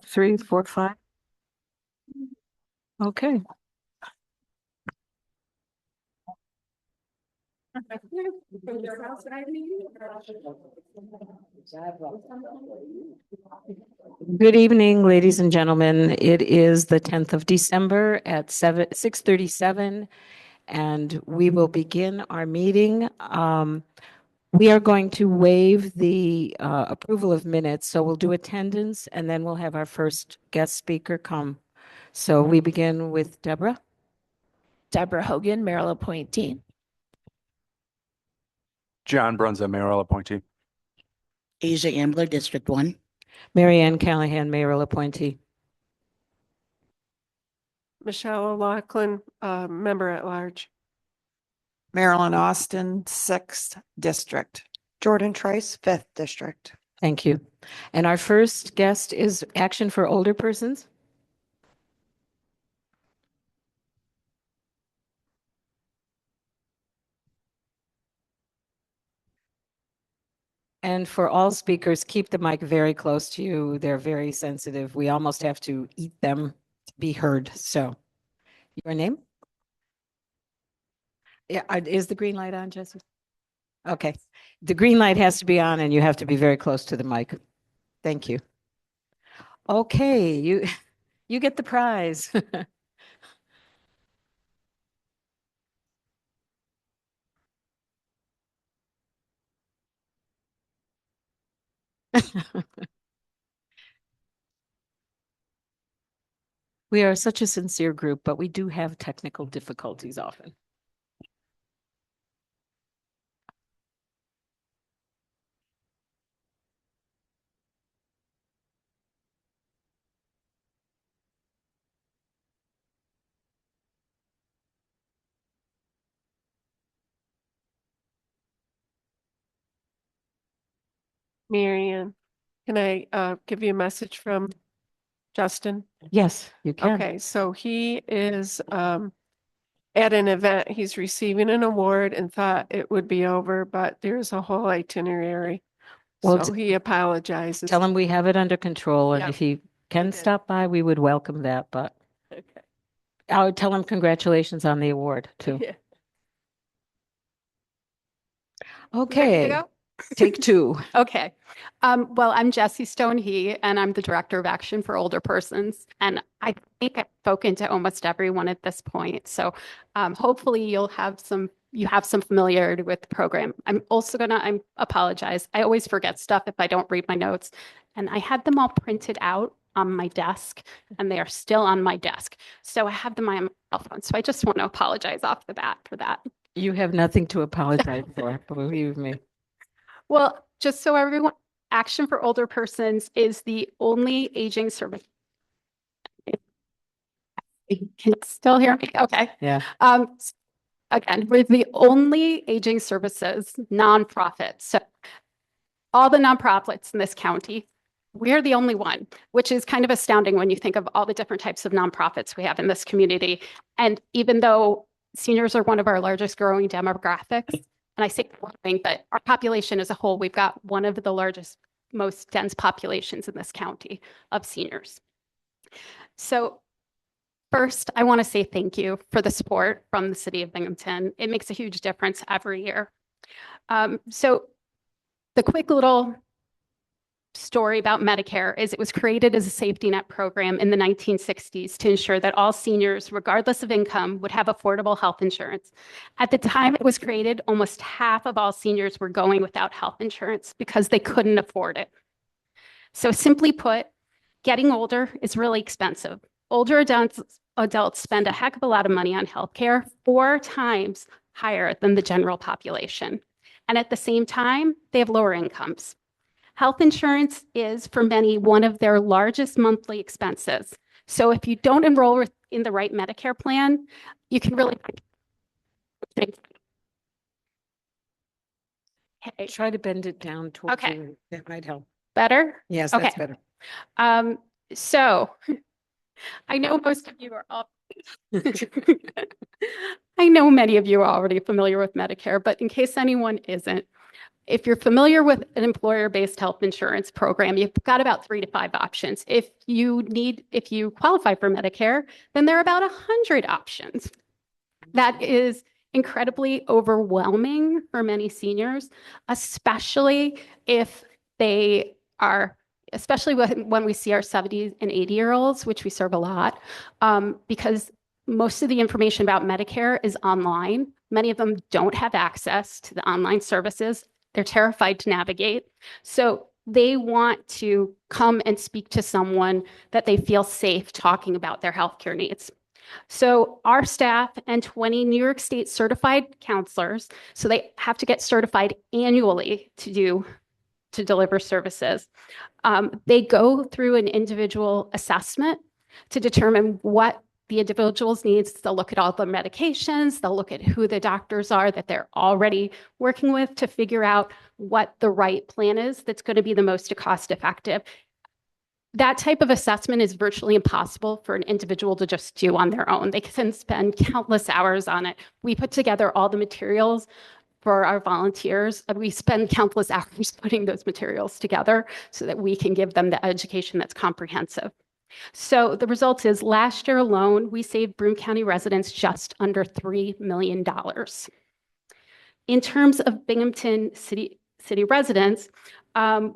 3, 4, 5. Okay. Good evening, ladies and gentlemen. It is the 10th of December at 6:37, and we will begin our meeting. We are going to waive the approval of minutes, so we'll do attendance, and then we'll have our first guest speaker come. So we begin with Deborah. Deborah Hogan, mayoral appointee. John Brunza, mayoral appointee. Asia Ambler, District 1. Mary Ann Callahan, mayoral appointee. Michelle O'Loughlin, member at large. Marilyn Austin, 6th District. Jordan Trice, 5th District. Thank you. And our first guest is Action for Older Persons. And for all speakers, keep the mic very close to you. They're very sensitive. We almost have to eat them to be heard. So, your name? Yeah, is the green light on, Jesse? Okay. The green light has to be on and you have to be very close to the mic. Thank you. Okay, you get the prize. We are such a sincere group, but we do have technical difficulties often. Marianne, can I give you a message from Justin? Yes, you can. Okay, so he is at an event. He's receiving an award and thought it would be over, but there's a whole itinerary. Well, So he apologizes. Tell him we have it under control, and Yeah, if he can did. stop by, we would welcome that, but Okay. I would tell him congratulations on the award too. Yeah. Okay, take 2. Okay. Well, I'm Jessie Stonehey, and I'm the Director of Action for Older Persons. And I think I've spoken to almost everyone at this point. So hopefully you have some familiarity with the program. I'm also I apologize. I always forget stuff if I don't read my notes. And I had them all printed out on my desk, and they are still on my desk. So I have them on my cell phone. So I just want to apologize off the bat for that. You have nothing to apologize for, believe me. Well, just so everyone, Action for Older Persons is the only aging service. Can you still hear me? Okay. Yeah. Again, we're the only aging services nonprofit. So all the nonprofits in this county, we're the only one, which is kind of astounding when you think of all the different types of nonprofits we have in this community. And even though seniors are one of our largest growing demographics, and I say growing, but our population as a whole, we've got one of the largest, most dense populations in this county of seniors. So first, I want to say thank you for the support from the City of Binghamton. It makes a huge difference every year. So the quick little story about Medicare is it was created as a safety net program in the 1960s to ensure that all seniors, regardless of income, would have affordable health insurance. At the time it was created, almost half of all seniors were going without health insurance because they couldn't afford it. So simply put, getting older is really expensive. Older adults spend a heck of a lot of money on healthcare, 4 times higher than the general population. And at the same time, they have lower incomes. Health insurance is, for many, one of their largest monthly expenses. So if you don't enroll in the right Medicare plan, you can really... Okay. Try to bend it down towards Okay. you. That might help. Better? Yes, Okay. that's better. So I know most of you are all... I know many of you are already familiar with Medicare, but in case anyone isn't, If you're familiar with an employer-based health insurance program, you've got about 3 to 5 options. If you qualify for Medicare, then there are about 100 options. That is incredibly overwhelming for many seniors, especially if they are, especially when we see our 70 and 80-year-olds, which we serve a lot, because most of the information about Medicare is online. Many of them don't have access to the online services. They're terrified to navigate. So they want to come and speak to someone that they feel safe talking about their healthcare needs. So our staff and 20 New York State certified counselors, so they have to get certified annually to deliver services. They go through an individual assessment to determine what the individual's needs. They'll look at all the medications, they'll look at who the doctors are that they're already working with to figure out what the right plan is that's going to be the most cost effective. That type of assessment is virtually impossible for an individual to just do on their own. They can spend countless hours on it. We put together all the materials for our volunteers, and we spend countless hours putting those materials together so that we can give them the education that's comprehensive. So the result is last year alone, we saved Broome County residents just under $3 million. In terms of Binghamton City residents,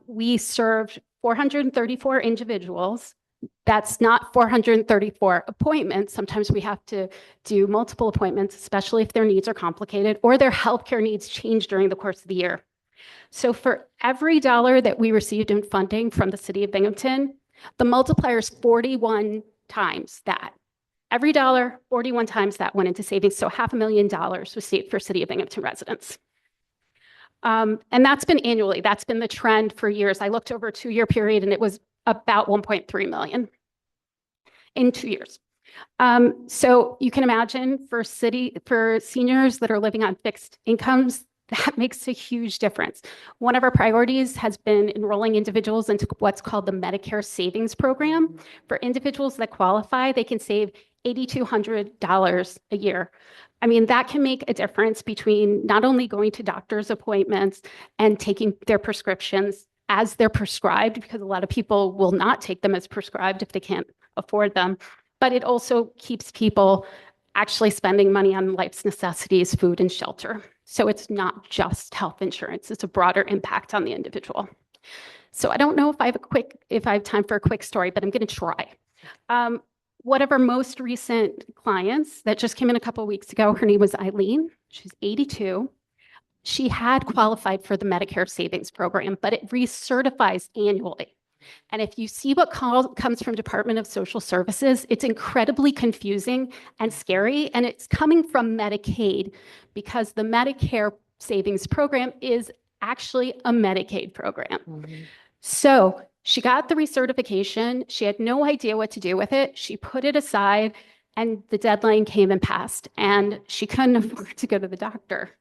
we served 434 individuals. That's not 434 appointments. Sometimes we have to do multiple appointments, especially if their needs are complicated or their healthcare needs change during the course of the year. So for every dollar that we received in funding from the City of Binghamton, the multiplier is 41 times that. Every dollar, 41 times that went into savings. So $500,000 was saved for City of Binghamton residents. And that's been annually. That's been the trend for years. I looked over a 2-year period and it was about 1.3 million in 2 years. So you can imagine for seniors that are living on fixed incomes, that makes a huge difference. One of our priorities has been enrolling individuals into what's called the Medicare Savings Program. For individuals that qualify, they can save $8,200 a year. I mean, that can make a difference between not only going to doctor's appointments and taking their prescriptions as they're prescribed, because a lot of people will not take them as prescribed if they can't afford them, but it also keeps people actually spending money on life's necessities, food and shelter. So it's not just health insurance, it's a broader impact on the individual. So I don't know if I have time for a quick story, but I'm going to try. One of our most recent clients that just came in a couple of weeks ago, her name was Eileen. She's 82. She had qualified for the Medicare Savings Program, but it recertifies annually. And if you see what comes from Department of Social Services, it's incredibly confusing and scary. And it's coming from Medicaid because the Medicare Savings Program is actually a Medicaid program. Mm-hmm. So she got the recertification. She had no idea what to do with it. She put it aside and the deadline came and passed and she couldn't afford to go to the doctor.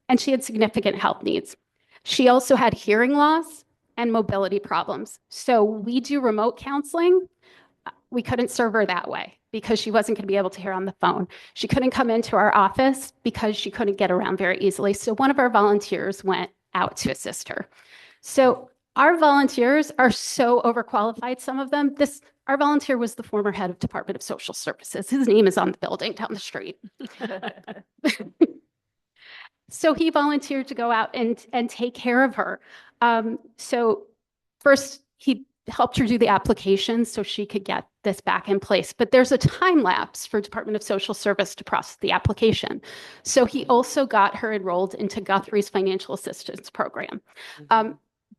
And she had significant health needs. She also had hearing loss and mobility problems. So we do remote counseling. We couldn't serve her that way because she wasn't going to be able to hear on the phone. She couldn't come into our office because she couldn't get around very easily. So one of our volunteers went out to assist her. So our volunteers are so overqualified, some of them. Our volunteer was the former head of Department of Social Services. His name is on the building down the street. So he volunteered to go out and take care of her. So first, he helped her do the application so she could get this back in place. But there's a time lapse for Department of Social Service to process the application. So he also got her enrolled into Guthrie's Financial Assistance Program.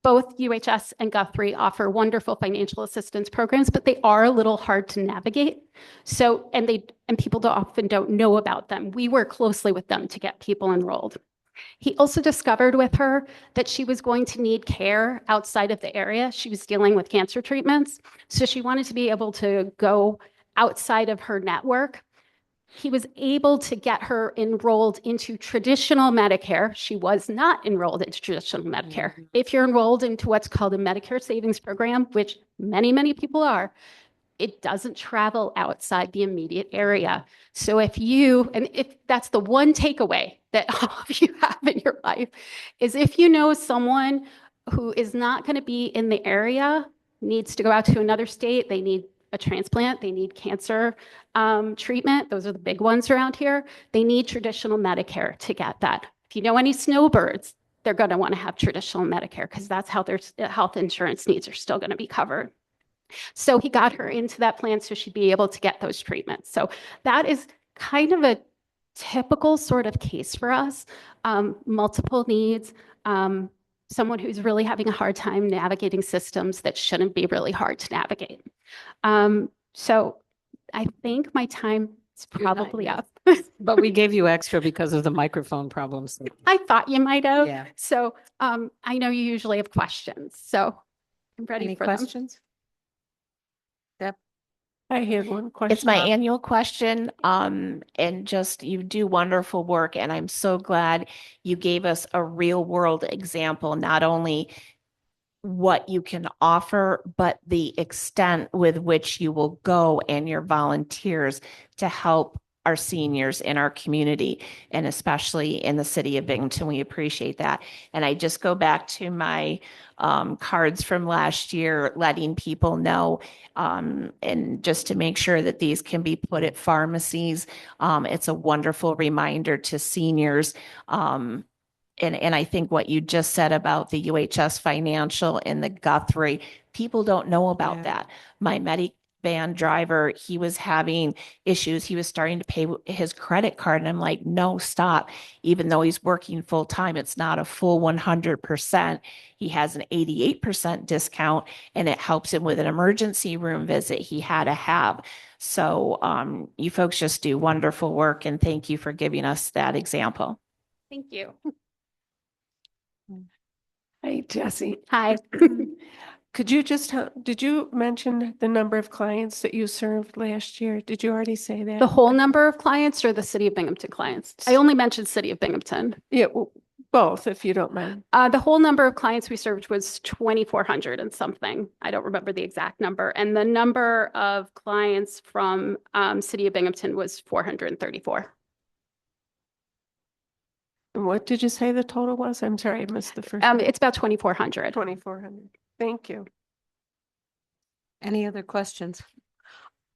Both UHS and Guthrie offer wonderful financial assistance programs, but they are a little hard to navigate. So, and people often don't know about them. We work closely with them to get people enrolled. He also discovered with her that she was going to need care outside of the area. She was dealing with cancer treatments. So she wanted to be able to go outside of her network. He was able to get her enrolled into traditional Medicare. She was not enrolled into traditional Medicare. If you're enrolled into what's called a Medicare Savings Program, which many, many people are, it doesn't travel outside the immediate area. So if that's the one takeaway that all of you have in your life, is if you know someone who is not going to be in the area, needs to go out to another state, they need a transplant, they need cancer treatment, those are the big ones around here, they need traditional Medicare to get that. If you know any snowbirds, they're going to want to have traditional Medicare because that's how their health insurance needs are still going to be covered. So he got her into that plan so she'd be able to get those treatments. So that is kind of a typical sort of case for us. Multiple needs, someone who's really having a hard time navigating systems that shouldn't be really hard to navigate. So I think my time is probably up. But we gave you extra because of the microphone problems. I thought you might have. Yeah. So I know you usually have questions, so I'm ready Any for them. questions? I had one question. It's my annual question. And just you do wonderful work, and I'm so glad you gave us a real world example, not only what you can offer, but the extent with which you will go and your volunteers to help our seniors in our community, and especially in the city of Binghamton. We appreciate that. And I just go back to my cards from last year, letting people know, and just to make sure that these can be put at pharmacies. It's a wonderful reminder to seniors. And I think what you just said about the UHS Financial and the Guthrie, people don't know about that. My van driver, he was having issues. He was starting to pay his credit card. And I'm like, no, stop. Even though he's working full time, it's not a full 100%. He has an 88% discount, and it helps him with an emergency room visit he had to have. So you folks just do wonderful work, and thank you for giving us that example. Thank you. Hey, Jesse. Hi. Could you just, did you mention the number of clients that you served last year? Did you already say that? The whole number of clients or the City of Binghamton clients? I only mentioned City of Binghamton. Yeah, well, both, if you don't mind. The whole number of clients we served was 2,400 and something. I don't remember the exact number. And the number of clients from City of Binghamton was 434. And what did you say the total was? I'm sorry, I missed the first. It's about 2,400. 2,400. Thank you. Any other questions?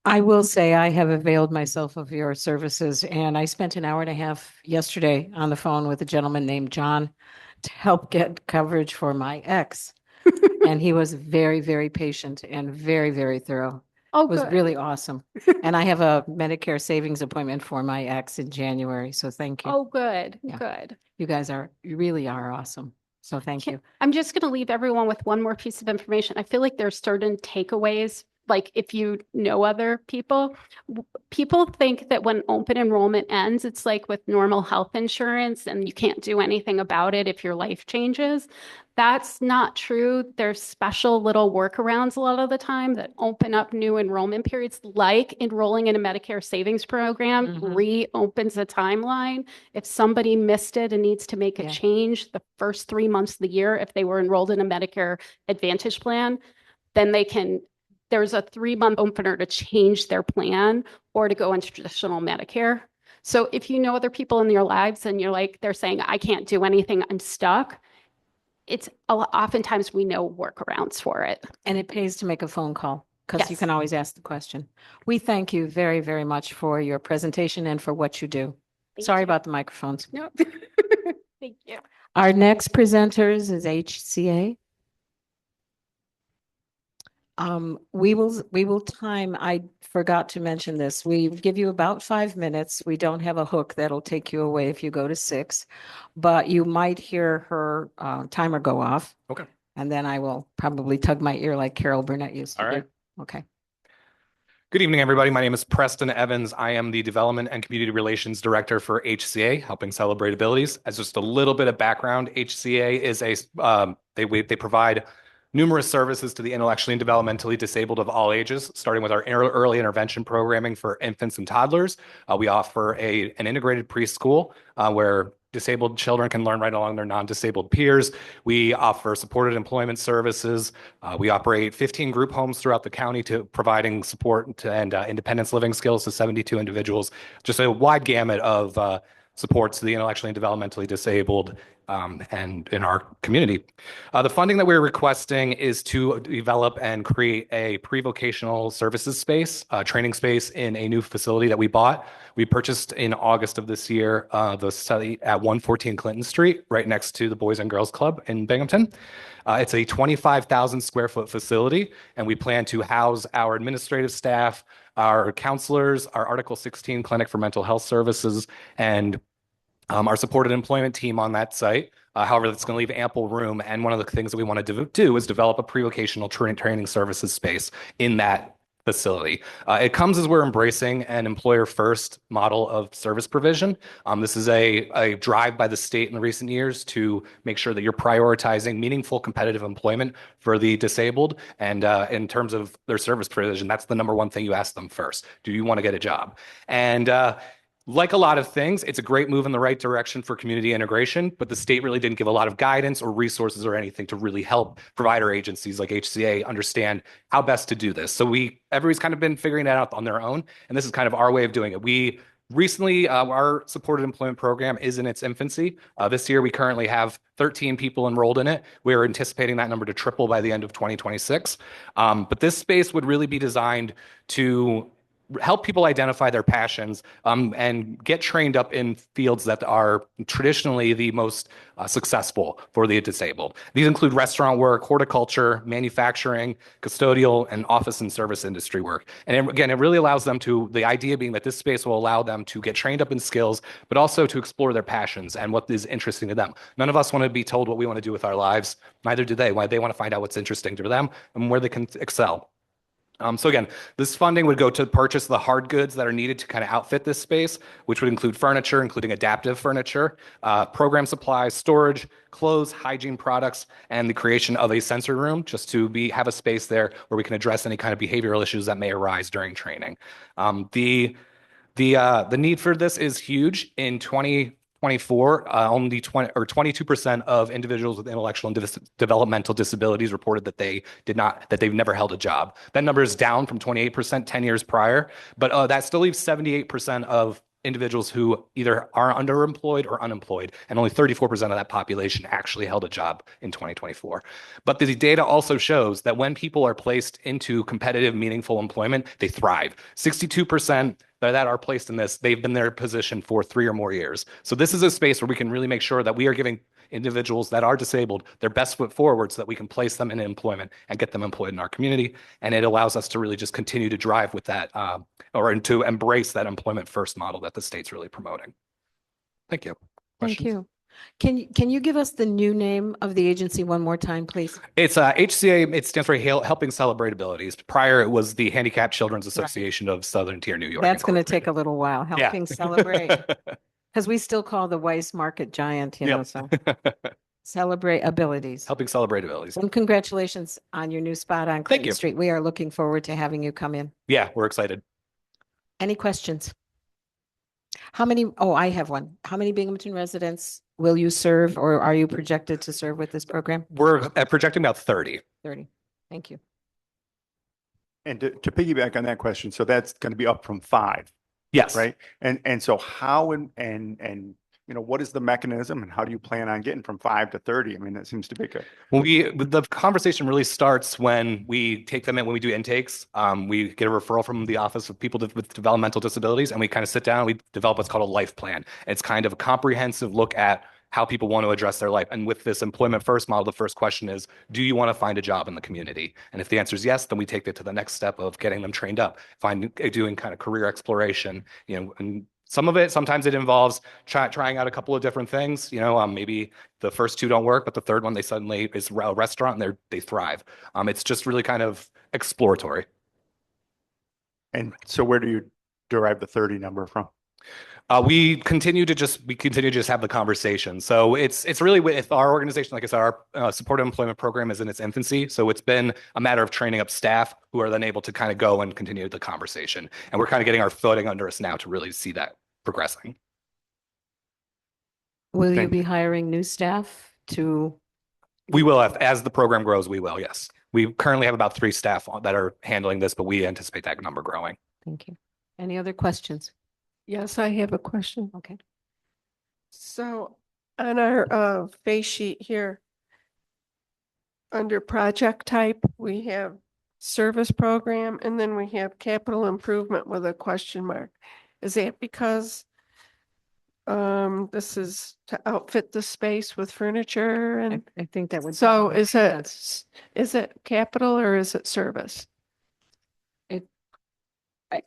I will say I have availed myself of your services, and I spent an hour and a half yesterday on the phone with a gentleman named John to help get coverage for my ex. And he was very, very patient and very, very thorough. Oh, It was good. really awesome. And I have a Medicare savings appointment for my ex in January, so thank you. Oh, good. Yeah. Good. You really are awesome. So thank you. I'm just going to leave everyone with one more piece of information. I feel like there's certain takeaways, like if you know other people, people think that when open enrollment ends, it's like with normal health insurance and you can't do anything about it if your life changes. That's not true. There's special little workarounds a lot of the time that open up new enrollment periods, like enrolling in a Medicare savings program reopens a timeline. If somebody missed it and needs to make a change the first 3 months of the year, if they were enrolled in a Medicare Advantage plan, then there's a 3-month opener to change their plan or to go into traditional Medicare. So if you know other people in your lives and you're like, they're saying, I can't do anything, I'm stuck. It's oftentimes we know workarounds for it. And it pays to make a phone call because you Yes. can always ask the question. We thank you very, very much for your presentation and for what you do. Thank Sorry you. about the microphones. No. Thank you. Our next presenters is HCA. We will time, I forgot to mention this. We give you about 5 minutes. We don't have a hook that'll take you away if you go to 6, but you might hear her timer go off. Okay. And then I will probably tug my ear like Carol Burnett used to All do. right. Okay. Good evening, everybody. My name is Preston Evans. I am the Development and Community Relations Director for HCA, helping celebrate abilities. As just a little bit of background, HCA is they provide numerous services to the intellectually and developmentally disabled of all ages, starting with our early intervention programming for infants and toddlers. We offer an integrated preschool where disabled children can learn right along their non-disabled peers. We offer supported employment services. We operate 15 group homes throughout the county to providing support to, and independence living skills to 72 individuals. Just a wide gamut of supports to the intellectually and developmentally disabled and in our community. The funding that we're requesting is to develop and create a pre-vocational services space, training space in a new facility that we bought. We purchased in August of this year the site at 114 Clinton Street, right next to the Boys and Girls Club in Binghamton. It's a 25,000 square foot facility, and we plan to house our administrative staff, our counselors, our Article 16 Clinic for Mental Health Services, and our supported employment team on that site. However, that's going to leave ample room. And one of the things that we want to do is develop a pre-vocational training services space in that facility. It comes as we're embracing an employer-first model of service provision. This is a drive by the state in the recent years to make sure that you're prioritizing meaningful competitive employment for the disabled. And in terms of their service provision, that's the number one thing you ask them first. Do you want to get a job? And like a lot of things, it's a great move in the right direction for community integration, but the state really didn't give a lot of guidance or resources or anything to really help provider agencies like HCA understand how best to do this. So everybody's kind of been figuring that out on their own, and this is kind of our way of doing it. We recently, our supported employment program is in its infancy. This year, we currently have 13 people enrolled in it. We're anticipating that number to triple by the end of 2026. But this space would really be designed to help people identify their passions and get trained up in fields that are traditionally the most successful for the disabled. These include restaurant work, horticulture, manufacturing, custodial, and office and service industry work. And again, it really allows them to, the idea being that this space will allow them to get trained up in skills, but also to explore their passions and what is interesting to them. None of us want to be told what we want to do with our lives. Neither do they. Why they want to find out what's interesting to them and where they can excel. So again, this funding would go to purchase the hard goods that are needed to kind of outfit this space, which would include furniture, including adaptive furniture, program supplies, storage, clothes, hygiene products, and the creation of a sensory room just to have a space there where we can address any kind of behavioral issues that may arise during training. The need for this is huge. In 2024, only 22% of individuals with intellectual and developmental disabilities reported that they've never held a job. That number is down from 28% 10 years prior, but that still leaves 78% of individuals who either are underemployed or unemployed, and only 34% of that population actually held a job in 2024. But the data also shows that when people are placed into competitive, meaningful employment, they thrive. 62% that are placed in this, they've been in their position for 3 or more years. So this is a space where we can really make sure that we are giving individuals that are disabled their best foot forward so that we can place them in employment and get them employed in our community. And it allows us to really just continue to drive with that or to embrace that employment first model that the state's really promoting. Thank you. Thank Questions? you. Can you give us the new name of the agency one more time, please? It's HCA. It stands for Helping Celebrate Abilities. Prior, it was the Handicapped Children's Association of Southern Tier New York. That's going to take a little while, helping celebrate. Because we still call the Weiss market giant, so celebrate abilities. Helping Celebrate Abilities. And congratulations on your new spot on Thank Clinton you. Street. We are looking forward to having you come in. Yeah, we're excited. Any questions? I have one. How many Binghamton residents will you serve, or are you projected to serve with this program? We're projecting about 30. 30. Thank you. And to piggyback on that question, so that's going to be up from 5, Yes. right? And so how and what is the mechanism and how do you plan on getting from 5 to 30? I mean, that seems to be good. Well, the conversation really starts when we take them in, when we do intakes. We get a referral from the Office of People with Developmental Disabilities, and we kind of sit down and we develop what's called a life plan. It's kind of a comprehensive look at how people want to address their life. And with this employment first model, the first question is, do you want to find a job in the community? And if the answer is yes, then we take it to the next step of getting them trained up, doing kind of career exploration, and sometimes it involves trying out a couple of different things. Maybe the first 2 don't work, but the third one, they suddenly is a restaurant and they thrive. It's just really kind of exploratory. And so where do you derive the 30 number from? We continue to just have the conversation. So it's really with our organization, like I said, our supported employment program is in its infancy. So it's been a matter of training up staff who are then able to kind of go and continue the conversation. And we're kind of getting our footing under us now to really see that progressing. Will you Thank be you. hiring new staff to? We will have, as the program grows, we will, yes. We currently have about 3 staff that are handling this, but we anticipate that number growing. Thank you. Any other questions? Yes, I have a question. Okay. So on our face sheet here, under project type, we have service program and then we have capital improvement with a question mark. Is that because this is to outfit the space with furniture and I think that would. so make sense. is it capital or is it service?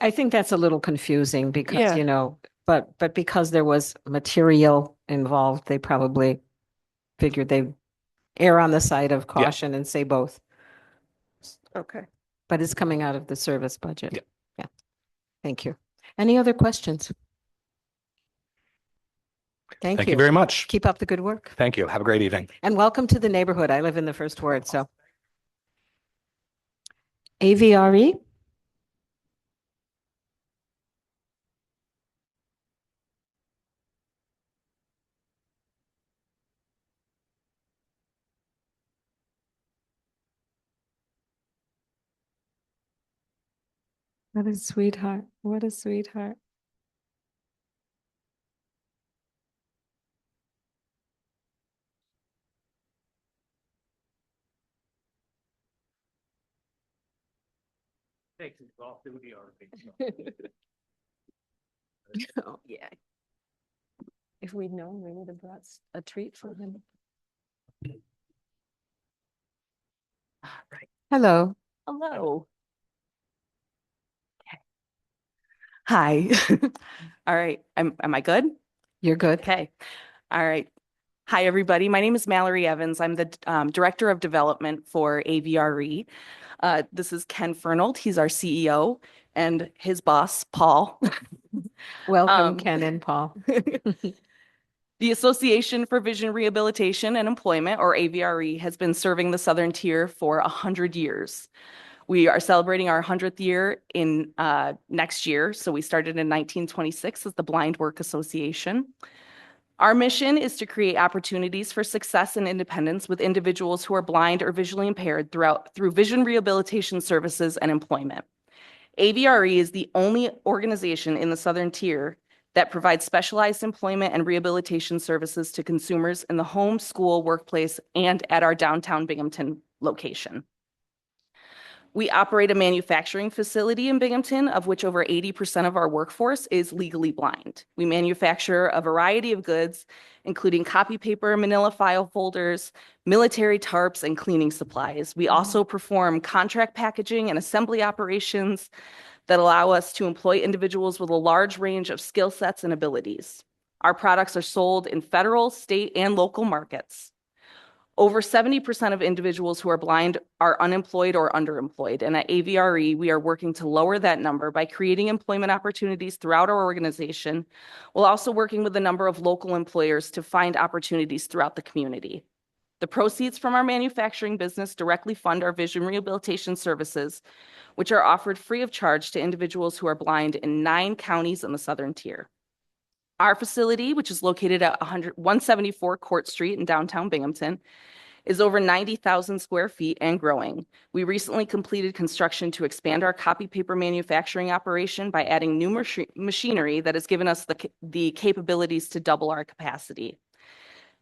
I think that's a little confusing because, Yeah. you know, but because there was material involved, they probably figured they'd err on the side of caution and say both, Okay. but it's coming out of the service budget. Yeah. Yeah. Thank you. Any other questions? Thank you very much. Keep up the good work Thank you. Have a great evening. and welcome to the neighborhood. I live in the first ward, so. AVRE? What a sweetheart. What a sweetheart. Oh, yeah. If we'd known, we would have brought a treat for him. Hello. Hello. Okay. Hi. All right. Am I good? You're good. Okay. All right. Hi, everybody. My name is Mallory Evans. I'm the Director of Development for AVRE. This is Ken Fernald. He's our CEO, and his boss, Paul. Welcome, Ken and Paul. The Association for Vision Rehabilitation and Employment, or AVRE, has been serving the Southern Tier for 100 years. We are celebrating our 100th year in next year. So we started in 1926 as the Blind Work Association. Our mission is to create opportunities for success and independence with individuals who are blind or visually impaired through vision rehabilitation services and employment. AVRE is the only organization in the Southern Tier that provides specialized employment and rehabilitation services to consumers in the home, school, workplace, and at our downtown Binghamton location. We operate a manufacturing facility in Binghamton, of which over 80% of our workforce is legally blind. We manufacture a variety of goods, including copy paper, manila file folders, military tarps, and cleaning supplies. We also perform contract packaging and assembly operations that allow us to employ individuals with a large range of skill sets and abilities. Our products are sold in federal, state, and local markets. Over 70% of individuals who are blind are unemployed or underemployed. And at AVRE, we are working to lower that number by creating employment opportunities throughout our organization, while also working with a number of local employers to find opportunities throughout the community. The proceeds from our manufacturing business directly fund our vision rehabilitation services, which are offered free of charge to individuals who are blind in 9 counties in the Southern Tier. Our facility, which is located at 174 Court Street in downtown Binghamton, is over 90,000 square feet and growing. We recently completed construction to expand our copy paper manufacturing operation by adding new machinery that has given us the capabilities to double our capacity.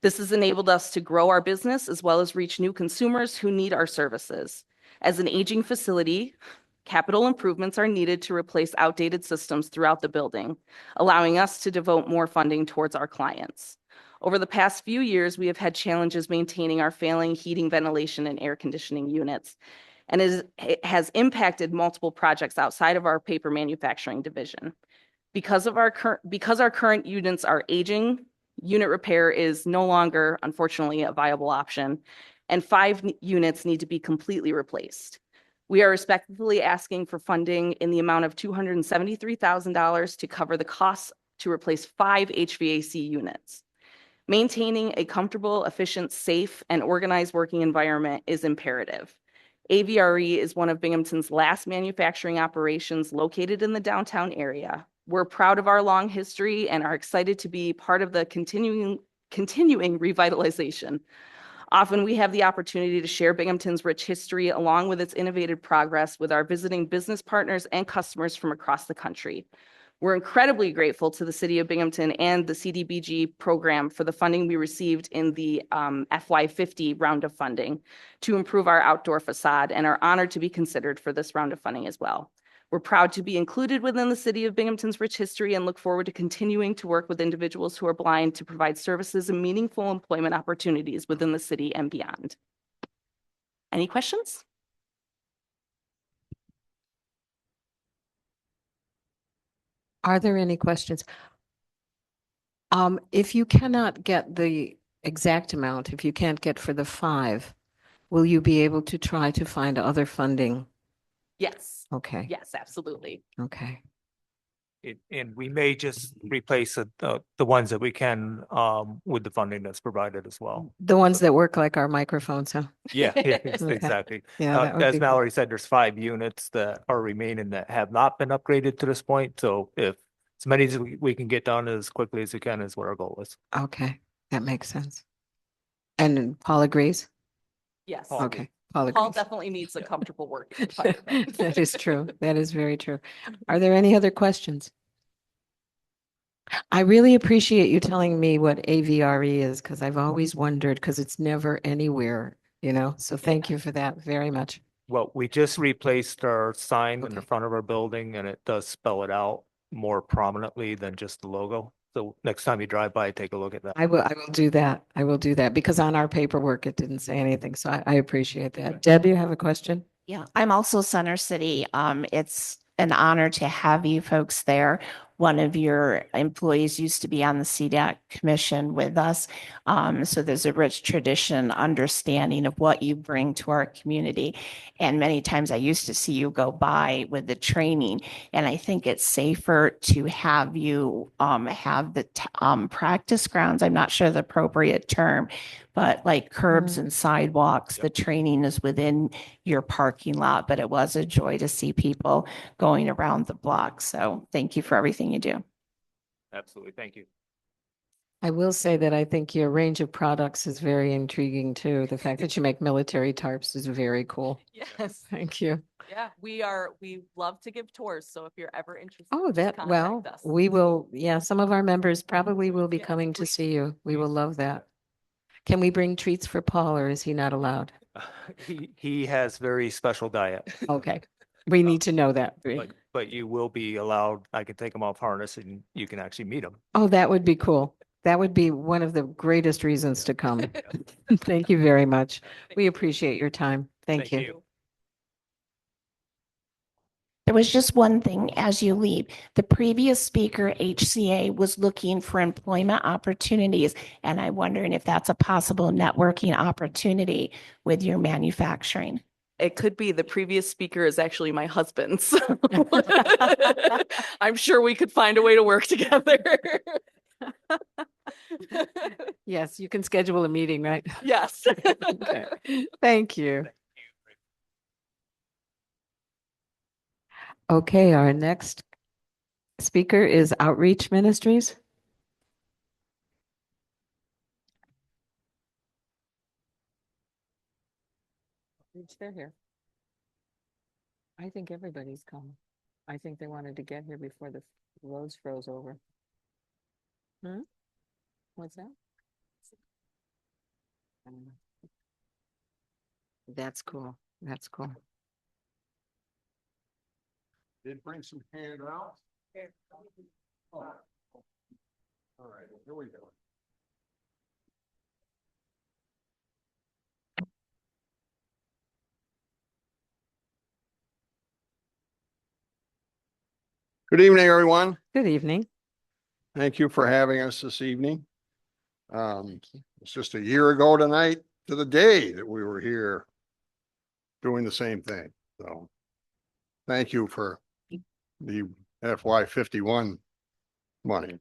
This has enabled us to grow our business as well as reach new consumers who need our services. As an aging facility, capital improvements are needed to replace outdated systems throughout the building, allowing us to devote more funding towards our clients. Over the past few years, we have had challenges maintaining our failing heating, ventilation, and air conditioning units, and it has impacted multiple projects outside of our paper manufacturing division. Because our current units are aging, unit repair is no longer, unfortunately, a viable option, and 5 units need to be completely replaced. We are respectfully asking for funding in the amount of $273,000 to cover the costs to replace 5 HVAC units. Maintaining a comfortable, efficient, safe, and organized working environment is imperative. AVRE is one of Binghamton's last manufacturing operations located in the downtown area. We're proud of our long history and are excited to be part of the continuing revitalization. Often we have the opportunity to share Binghamton's rich history along with its innovative progress with our visiting business partners and customers from across the country. We're incredibly grateful to the City of Binghamton and the CDBG program for the funding we received in the FY50 round of funding to improve our outdoor facade, and are honored to be considered for this round of funding as well. We're proud to be included within the City of Binghamton's rich history and look forward to continuing to work with individuals who are blind to provide services and meaningful employment opportunities within the city and beyond. Any questions? Are there any questions? If you cannot get the exact amount, if you can't get for the 5, will you be able to try to find other funding? Yes. Okay, Yes, absolutely. okay. And we may just replace the ones that we can with the funding that's provided as well. The ones that work like our microphones, huh? Yeah, yeah, Okay. exactly. Yeah, that would As be- Mallory said, there's 5 units that are remaining that have not been upgraded to this point. So if as many as we can get done as quickly as we can is what our goal is. Okay, that makes sense. And Paul agrees? Yes. Paul Okay, Paul Paul agrees. definitely needs a comfortable work environment. That is true. That is very true. Are there any other questions? I really appreciate you telling me what AVRE is, because I've always wondered, because it's never anywhere, so thank you for that very much. Well, we just replaced our sign in the Okay. front of our building and it does spell it out more prominently than just the logo. So next time you drive by, take a look at that. I will do that. I will do that, because on our paperwork, it didn't say anything, so I appreciate that. Deb, you have a question? Yeah, I'm also Center City. It's an honor to have you folks there. One of your employees used to be on the Cdac commission with us. So there's a rich tradition, understanding of what you bring to our community. And many times I used to see you go by with the training, and I think it's safer to have you have the practice grounds. I'm not sure the appropriate term, but like curbs and sidewalks, the training is within your parking lot, but it was a joy to see people going around the block. So thank you for everything you do. Absolutely. Thank you. I will say that I think your range of products is very intriguing too. The fact that you make military tarps is very cool. Yes. Thank you. Yeah, we love to give tours. So if you're ever interested. Oh, just contact us. we will, some of our members probably will be Yeah, coming to please. see you. We will love that. Can we bring treats for Paul, or is he not allowed? He has very special diet, Okay, we need to know that. but you will be allowed. I can take him off harness and you can actually meet him. Oh, that would be cool. That would be one of the greatest reasons to come. Thank you very much. We appreciate your time. Thank you. There was just one thing as you leave. The previous speaker, HCA, was looking for employment opportunities, and I'm wondering if that's a possible networking opportunity with your manufacturing. It could be the previous speaker is actually my husband. So I'm sure we could find a way to work together. Yes, you can schedule a meeting, right? Yes. Okay. Thank you. Okay, our next speaker is Outreach Ministries. They're here. I think everybody's come. I think they wanted to get here before the roads froze over. What's that? That's cool. That's cool. Did bring some handouts. Oh. All right, here we go. Good evening, everyone. Good evening. Thank you for having us this evening. It's just a year ago tonight to the day that we were here doing the same thing. So thank you for the FY51 money.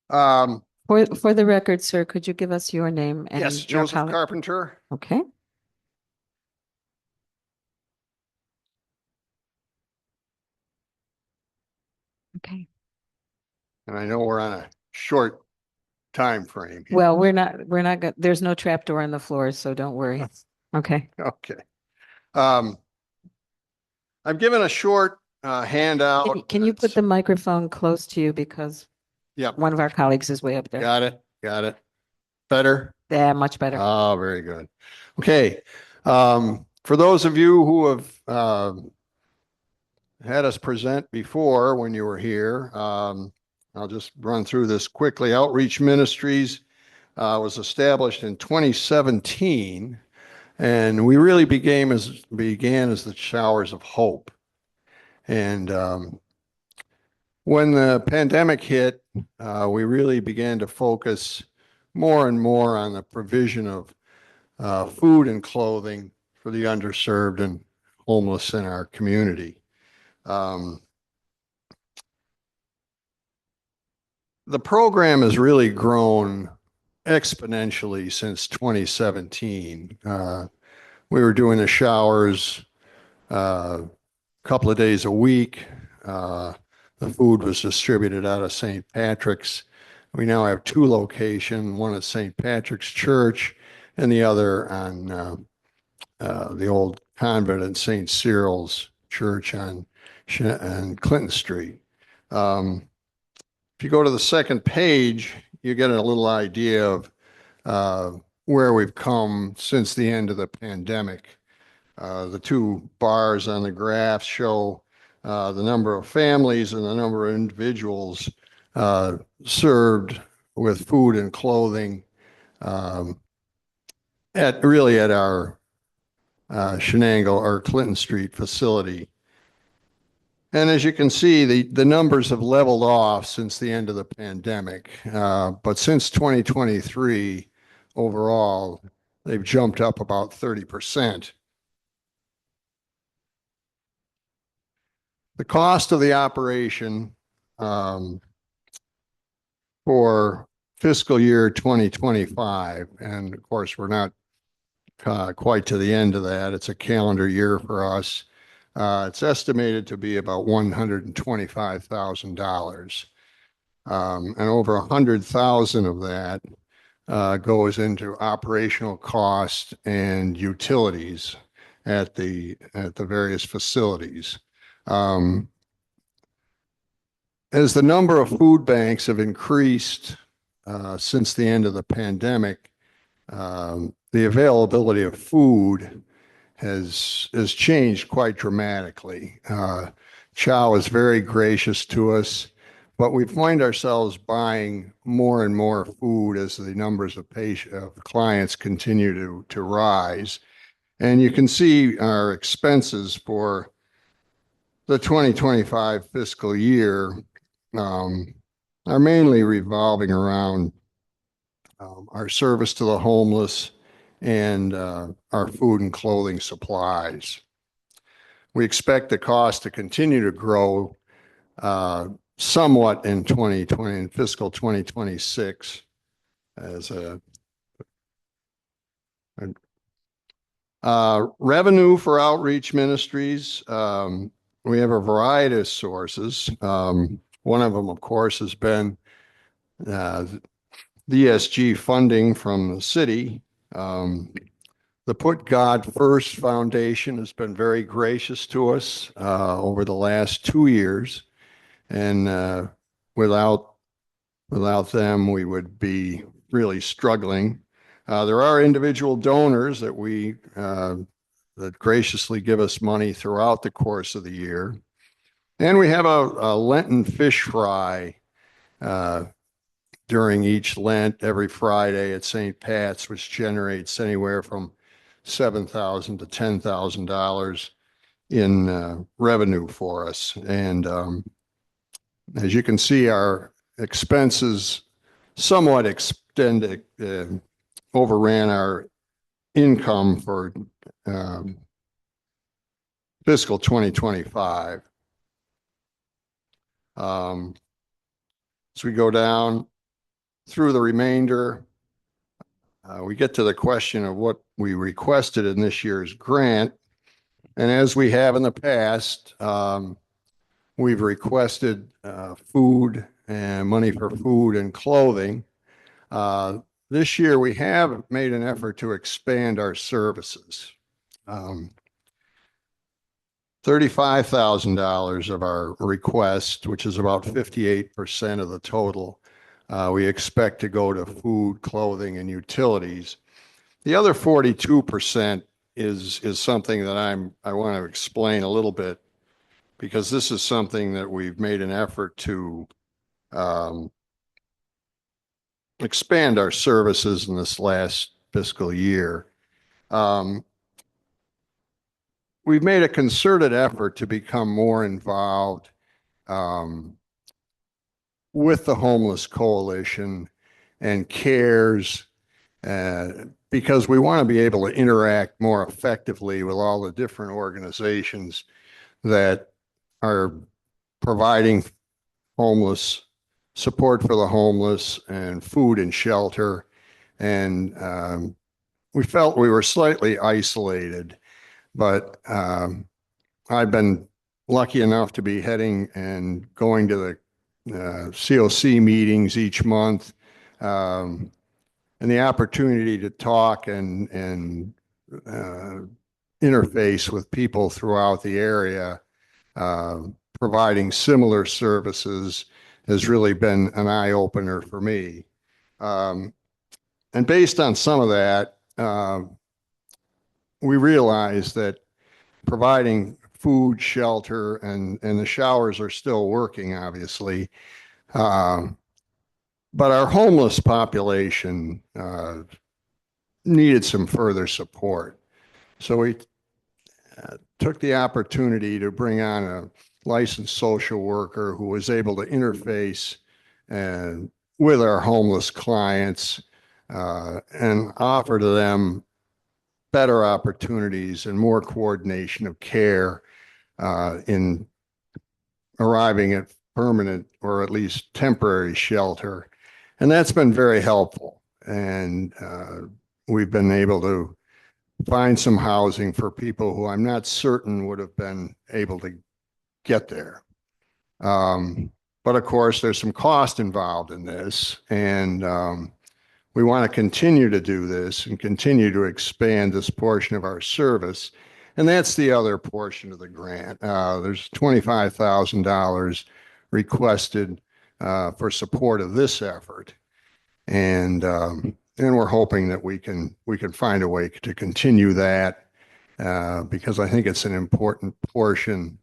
For the record, sir, could you give us your name and Yes, your Joseph college? Carpenter. Okay. Okay. And I know we're on a short time frame. here. Well, there's no trapdoor in the floor, so don't worry. Okay. Okay. I've given a short handout. Can you put the microphone close to you because Yep, one of our colleagues is way up there? got it, got it. Better? Yeah, much better. Oh, very good. Okay. For those of you who have had us present before when you were here, I'll just run through this quickly. Outreach Ministries was established in 2017, and we really began as the Showers of Hope. And when the pandemic hit, we really began to focus more and more on the provision of food and clothing for the underserved and homeless in our community. The program has really grown exponentially since 2017. We were doing the showers a couple of days a week. The food was distributed out of St. Patrick's. We now have 2 locations, one at St. Patrick's Church and the other on the old convent at St. Cyril's Church on Clinton Street. If you go to the second page, you get a little idea of where we've come since the end of the pandemic. The 2 bars on the graph show the number of families and the number of individuals served with food and clothing at our Shenango or Clinton Street facility. And as you can see, the numbers have leveled off since the end of the pandemic. But since 2023, overall, they've jumped up about 30%. The cost of the operation for fiscal year 2025, and of course, we're not quite to the end of that. It's a calendar year for us. It's estimated to be about $125,000. And over 100,000 of that goes into operational costs and utilities at the various facilities. As the number of food banks have increased since the end of the pandemic, the availability of food has changed quite dramatically. Chow is very gracious to us, but we find ourselves buying more and more food as the numbers of clients continue to rise. And you can see our expenses for the 2025 fiscal year are mainly revolving around our service to the homeless and our food and clothing supplies. We expect the cost to continue to grow somewhat in fiscal 2026 as revenue for outreach ministries. We have a variety of sources. One of them, of course, has been the ESG funding from the city. The Put God First Foundation has been very gracious to us over the last 2 years. And without them, we would be really struggling. There are individual donors that graciously give us money throughout the course of the year. And we have a Lenten fish fry during each Lent every Friday at St. Pat's, which generates anywhere from $7,000 to $10,000 in revenue for us. And as you can see, our expenses somewhat overran our income for fiscal 2025. As we go down through the remainder, we get to the question of what we requested in this year's grant. And as we have in the past, we've requested food and money for food and clothing. This year, we have made an effort to expand our services. $35,000 of our request, which is about 58% of the total, we expect to go to food, clothing, and utilities. The other 42% is something that I want to explain a little bit, because this is something that we've made an effort to expand our services in this last fiscal year. We've made a concerted effort to become more involved with the Homeless Coalition and CARES, because we want to be able to interact more effectively with all the different organizations that are providing homeless support for the homeless and food and shelter. And we felt we were slightly isolated, but I've been lucky enough to be heading and going to the COC meetings each month, and the opportunity to talk and interface with people throughout the area, providing similar services, has really been an eye opener for me. And based on some of that, we realized that providing food, shelter, and the showers are still working, obviously. But our homeless population needed some further support. So we took the opportunity to bring on a licensed social worker who was able to interface with our homeless clients and offer to them better opportunities and more coordination of care in arriving at permanent or at least temporary shelter. And that's been very helpful. And we've been able to find some housing for people who I'm not certain would have been able to get there. But of course, there's some cost involved in this. And we want to continue to do this and continue to expand this portion of our service. And that's the other portion of the grant. There's $25,000 requested for support of this effort. And we're hoping that we can find a way to continue that, because I think it's an important portion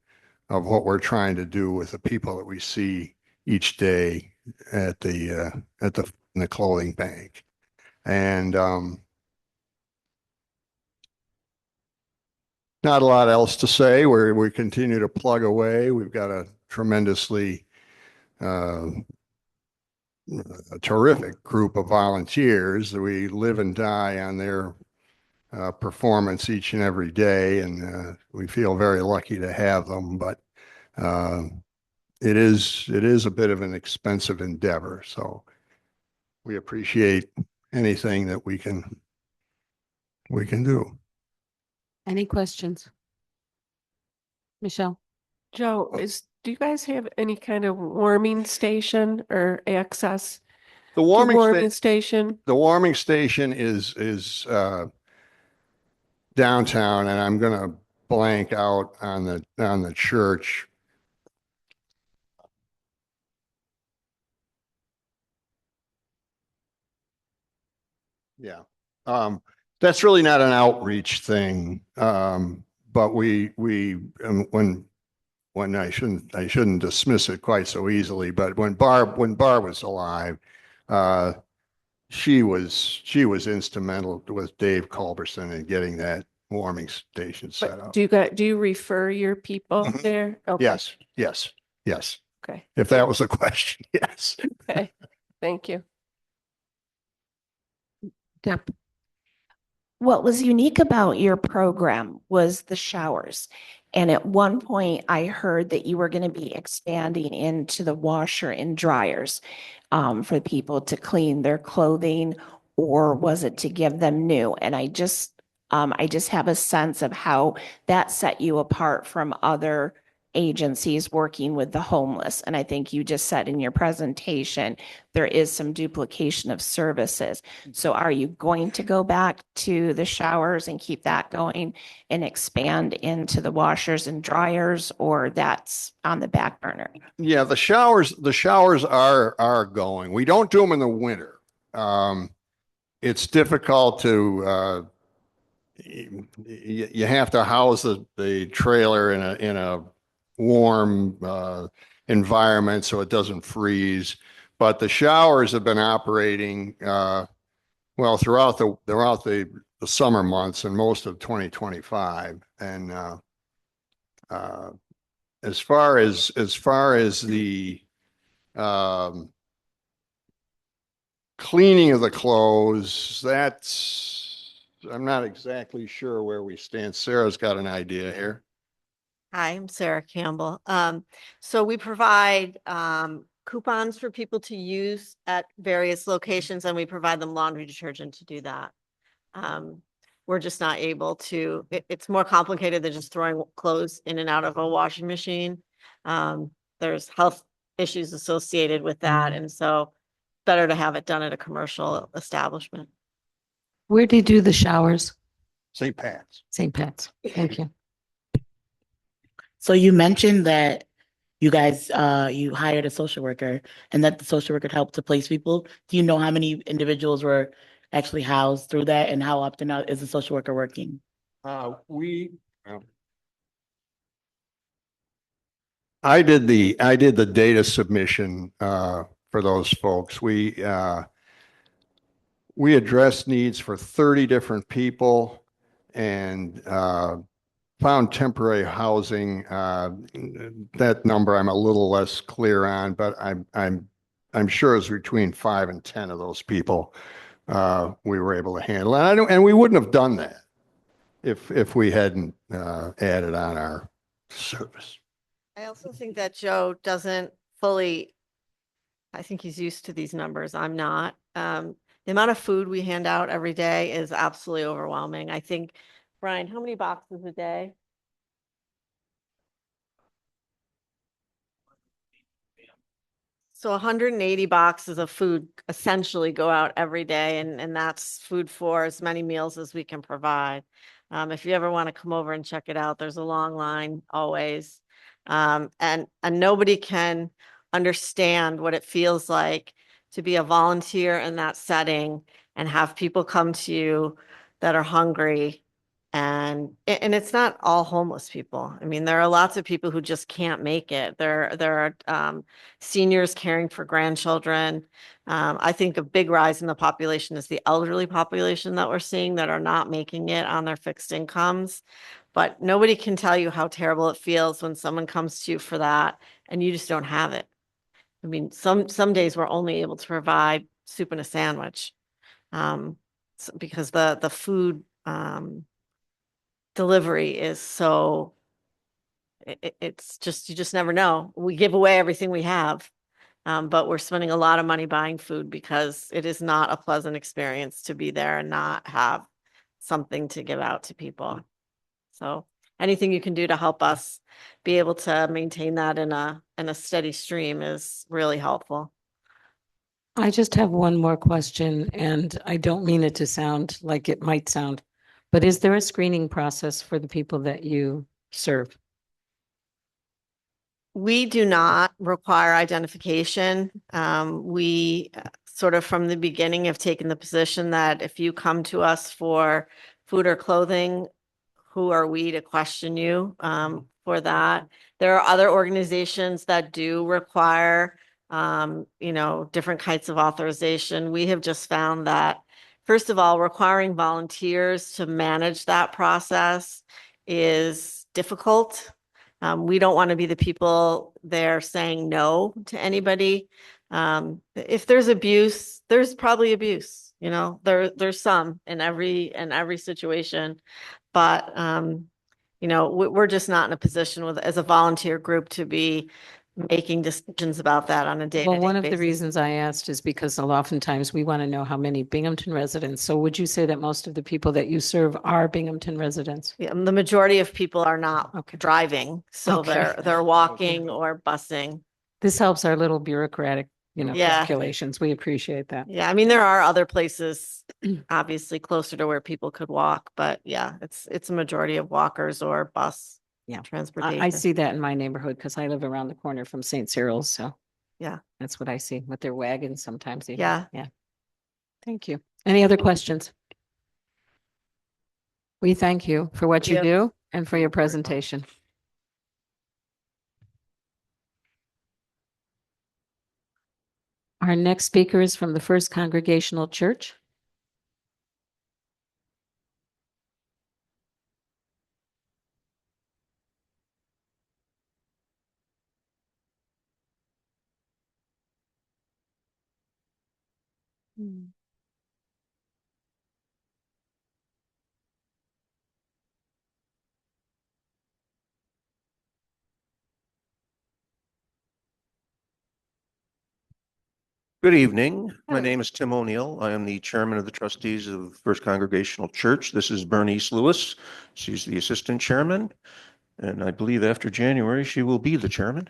of what we're trying to do with the people that we see each day at the clothing bank. And not a lot else to say. We continue to plug away. We've got a tremendously a terrific group of volunteers that we live and die on their performance each and every day, and we feel very lucky to have them. But it is a bit of an expensive endeavor, so we appreciate anything that we can do. Any questions? Michelle? Joe, do you guys have any kind of warming station or access The to warming station? The warming station is downtown, and I'm gonna blank out on the church. Yeah. That's really not an outreach thing. But when I shouldn't dismiss it quite so easily, but when Barb was alive, she was instrumental with Dave Culberson in getting that warming station set But up. do you refer your people there? Okay. Yes. Okay. If that was a question, yes. Okay. Thank you. Deb? What was unique about your program was the showers. And at one point, I heard that you were going to be expanding into the washer and dryers for people to clean their clothing, or was it to give them new? And I just have a sense of how that set you apart from other agencies working with the homeless. And I think you just said in your presentation, there is some duplication of services. So are you going to go back to the showers and keep that going and expand into the washers and dryers, or that's on the back burner? Yeah, the showers are going. We don't do them in the winter. It's difficult to, you have to house the trailer in a warm environment so it doesn't freeze. But the showers have been operating well throughout the summer months and most of 2025. And as far as the cleaning of the clothes, I'm not exactly sure where we stand. Sarah's got an idea here. Hi, I'm Sarah Campbell. So we provide coupons for people to use at various locations, and we provide them laundry detergent to do that. We're just not able to, it's more complicated than just throwing clothes in and out of a washing machine. There's health issues associated with that, and so better to have it done at a commercial establishment. Where do you do the showers? St. Pat's. St. Pat's. Thank you. So you mentioned that you guys, you hired a social worker and that the social worker helped to place people. Do you know how many individuals were actually housed through that, and how often is the social worker working? I did the data submission for those folks. We addressed needs for 30 different people and found temporary housing. That number I'm a little less clear on, but I'm sure it's between 5 and 10 of those people we were able to handle. And we wouldn't have done that if we hadn't added on our service. I also think that Joe doesn't fully, I think he's used to these numbers. I'm not. The amount of food we hand out every day is absolutely overwhelming. I think, Brian, how many boxes a day? So 180 boxes of food essentially go out every day, and that's food for as many meals as we can provide. If you ever want to come over and check it out, there's a long line always. And nobody can understand what it feels like to be a volunteer in that setting and have people come to you that are hungry. And it's not all homeless people. I mean, there are lots of people who just can't make it. There are seniors caring for grandchildren. I think a big rise in the population is the elderly population that we're seeing that are not making it on their fixed incomes. But nobody can tell you how terrible it feels when someone comes to you for that and you just don't have it. I mean, some days we're only able to provide soup and a sandwich because the food delivery is so, it's just, you just never know. We give away everything we have, but we're spending a lot of money buying food because it is not a pleasant experience to be there and not have something to give out to people. So anything you can do to help us be able to maintain that in a steady stream is really helpful. I just have one more question, and I don't mean it to sound like it might sound, but is there a screening process for the people that you serve? We do not require identification. We sort of from the beginning have taken the position that if you come to us for food or clothing, who are we to question you for that? There are other organizations that do require, different kinds of authorization. We have just found that, first of all, requiring volunteers to manage that process is difficult. We don't want to be the people there saying no to anybody. If there's abuse, there's probably abuse. There's some in every situation. But, we're just not in a position as a volunteer group to be making decisions about that on a Well, day-to-day one of the basis. reasons I asked is because oftentimes we want to know how many Binghamton residents. So would you say that most of the people that you serve are Binghamton residents? Yeah, the majority of people are not Okay. driving, so Okay. they're walking or busing. This helps our little bureaucratic, Yeah. calculations. We appreciate that. Yeah, I mean, there are other places obviously closer to where people could walk, but yeah, it's a majority of walkers or bus Yeah. transportation. I see that in my neighborhood because I live around the corner from St. Cyril's, so. Yeah. That's what I see with their wagons sometimes. Even. Yeah. Yeah. Thank you. Any other questions? We thank you for what you Yep. do and for your presentation. Our next speaker is from the First Congregational Church. Good evening. My Hello. name is Tim O'Neill. I am the chairman of the trustees of First Congregational Church. This is Bernice Lewis. She's the assistant chairman. And I believe after January, she will be the chairman.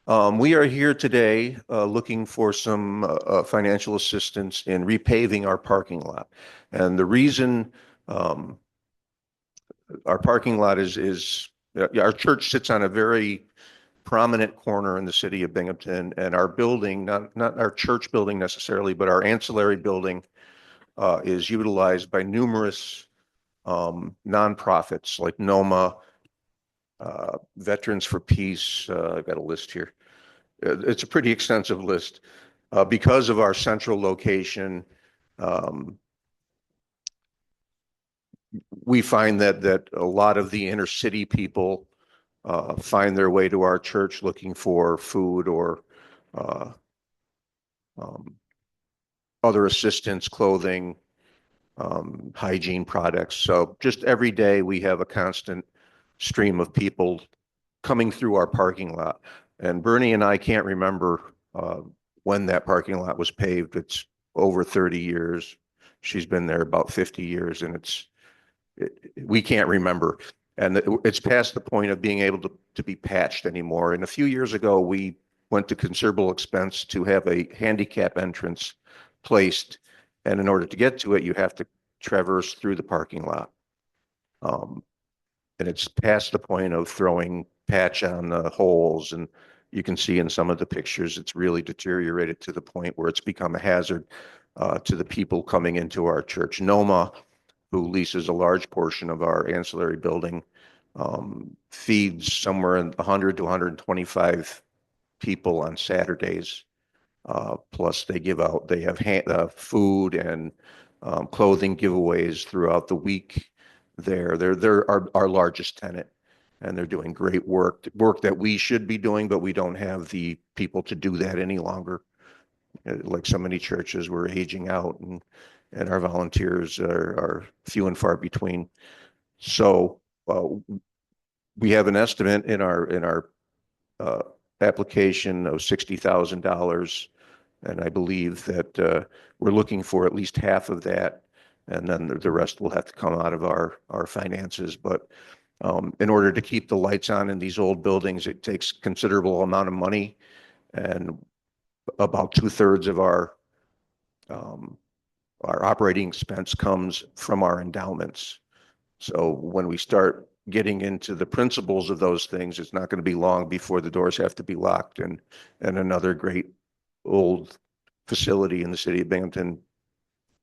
We are here today looking for some financial assistance in repaving our parking lot. And the reason our parking lot is our church sits on a very prominent corner in the city of Binghamton, and our building, not our church building necessarily, but our ancillary building is utilized by numerous nonprofits like NOMA, Veterans for Peace. I've got a list here. It's a pretty extensive list. Because of our central location, we find that a lot of the inner city people find their way to our church looking for food or other assistance, clothing, hygiene products. So just every day we have a constant stream of people coming through our parking lot. And Bernie and I can't remember when that parking lot was paved. It's over 30 years. She's been there about 50 years, and we can't remember. And it's past the point of being able to be patched anymore. And a few years ago, we went to considerable expense to have a handicap entrance placed. And in order to get to it, you have to traverse through the parking lot. And it's past the point of throwing patch on the holes. And you can see in some of the pictures, it's really deteriorated to the point where it's become a hazard to the people coming into our church. NOMA, who leases a large portion of our ancillary building, feeds somewhere in 100 to 125 people on Saturdays. Plus they have food and clothing giveaways throughout the week there. They're our largest tenant, and they're doing great work that we should be doing, but we don't have the people to do that any longer. Like so many churches, we're aging out, and our volunteers are few and far between. So we have an estimate in our application of $60,000, and I believe that we're looking for at least half of that, and then the rest will have to come out of our finances. But in order to keep the lights on in these old buildings, it takes considerable amount of money, and about 2/3 of our operating expense comes from our endowments. So when we start getting into the principles of those things, it's not going to be long before the doors have to be locked, and another great old facility in the city of Binghamton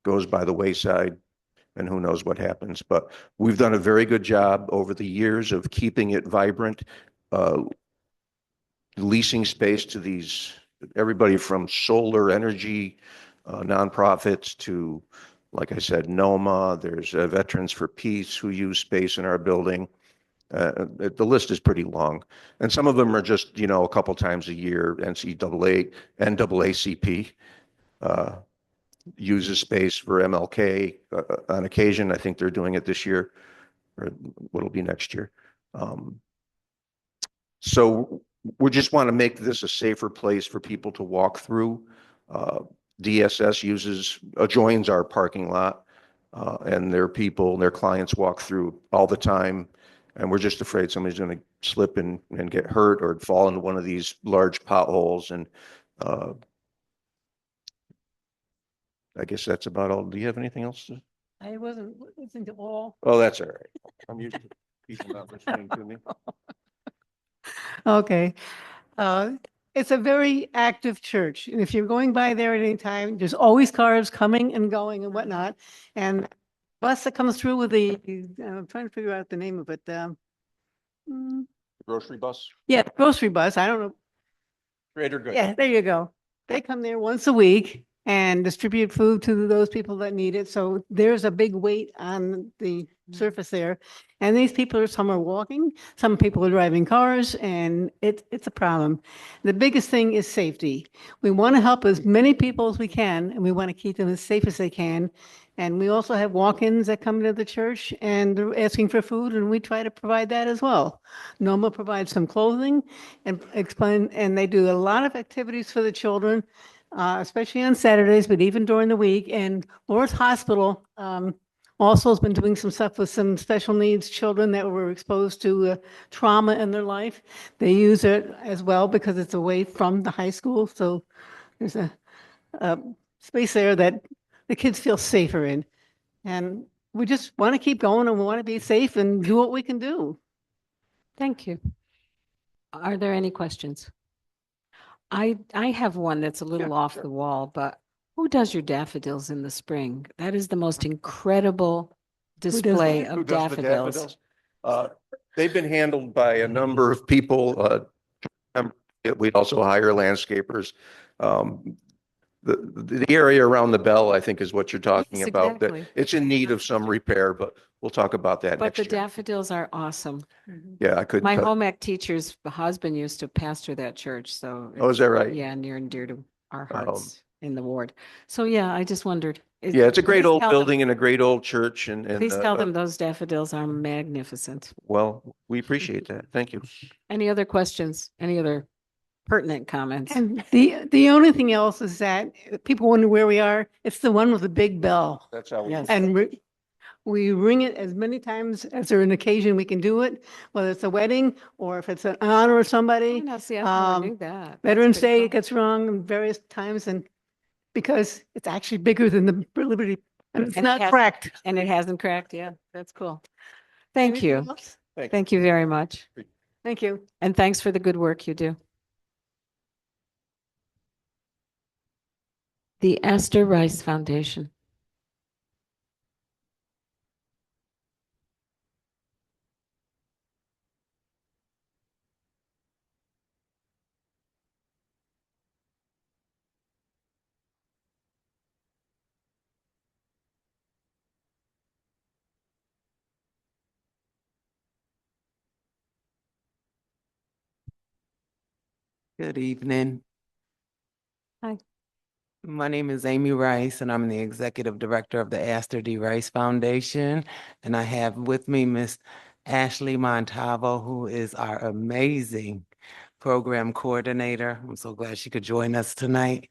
goes by the wayside, and who knows what happens. But we've done a very good job over the years of keeping it vibrant, leasing space to everybody from solar energy nonprofits to, like I said, NOMA. There's Veterans for Peace who use space in our building. The list is pretty long, and some of them are just a couple times a year. NAACP uses space for MLK on occasion. I think they're doing it this year, or what'll be next year. So we just want to make this a safer place for people to walk through. DSS adjoins our parking lot, and their clients walk through all the time. And we're just afraid somebody's going to slip and get hurt or fall into one of these large potholes. And I guess that's about all. Do you have anything else? I wasn't listening to all. Oh, that's all right. I'm used to people not listening to me. Okay. It's a very active church. And if you're going by there at any time, there's always cars coming and going and whatnot. And bus that comes through with I'm trying to figure out the name of it. Grocery bus? Yeah, grocery bus. I don't know. Greater good. Yeah, there you go. They come there once a week and distribute food to those people that need it. So there's a big weight on the surface there. And these people some are walking, some people are driving cars, and it's a problem. The biggest thing is safety. We want to help as many people as we can, and we want to keep them as safe as they can. And we also have walk-ins that come to the church and they're asking for food, and we try to provide that as well. NOMA provides some clothing and they do a lot of activities for the children, especially on Saturdays, but even during the week. And Lourdes Hospital also has been doing some stuff with some special needs children that were exposed to trauma in their life. They use it as well because it's away from the high school. So there's a space there that the kids feel safer in. And we just want to keep going, and we want to be safe and do what we can do. Thank you. Are there any questions? I have one that's a little off the wall, but who does your daffodils in the spring? That is the most incredible display Who of does the daffodils. They've been handled by a number of people. We also hire landscapers. The area around the bell, I think, is what you're talking Yes, about. exactly. It's in need of some repair, but we'll talk about that But next the year. daffodils are awesome. Yeah, I could. My home ec teacher's husband used to pastor that church, so. Oh, is that right? Yeah, near and dear to our hearts in the ward. So yeah, I just wondered. Yeah, it's a great please old tell them- building and a great old church and Please tell them those daffodils are magnificent. well, we appreciate that. Thank you. Any other questions? Any other pertinent comments? And the only thing else is that people wonder where we are. It's the one with the big bell. That's how we. Yes. And we ring it as many times as there an occasion we can do it, whether it's a wedding or if it's an honor of somebody. Now, see, I never knew that. Veterans That's Day, pretty it gets wrong various times, and because it's actually bigger than the Liberty, and it's And it not has- cracked. cool. And it hasn't cracked. Yeah, that's cool. Thank you. Anything else? Thank you very much. Thank you. And thanks for the good work you do. The Astor Rice Foundation. Good evening. Hi. My name is Amy Rice, and I'm the Executive Director of the Astor D. Rice Foundation. And I have with me Miss Ashley Montalvo, who is our amazing program coordinator. I'm so glad she could join us tonight.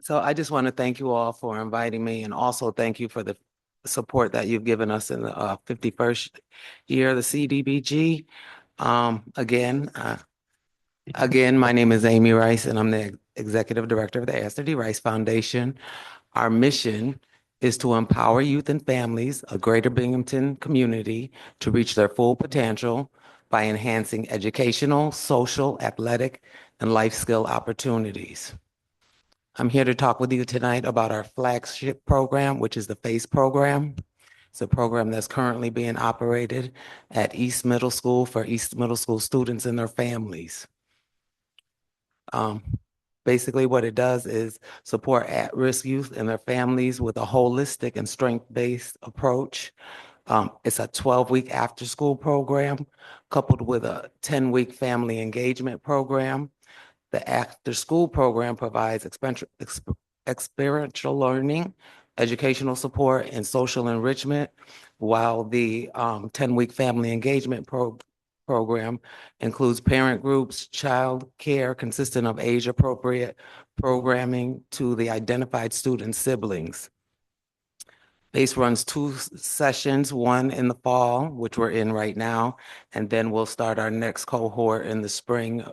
So I just want to thank you all for inviting me, and also thank you for the support that you've given us in the 51st year of the CDBG. Again, my name is Amy Rice, and I'm the Executive Director of the Astor D. Rice Foundation. Our mission is to empower youth and families of Greater Binghamton community to reach their full potential by enhancing educational, social, athletic, and life skill opportunities. I'm here to talk with you tonight about our flagship program, which is the FACE program. It's a program that's currently being operated at East Middle School for East Middle School students and their families. Basically, what it does is support at-risk youth and their families with a holistic and strength-based approach. It's a 12-week after-school program coupled with a 10-week family engagement program. The after-school program provides experiential learning educational support, and social enrichment, while the 10-week family engagement program includes parent groups, child care consistent of age-appropriate programming to the identified student siblings. BASE runs 2 sessions, one in the fall, which we're in right now, and then we'll start our next cohort in the spring,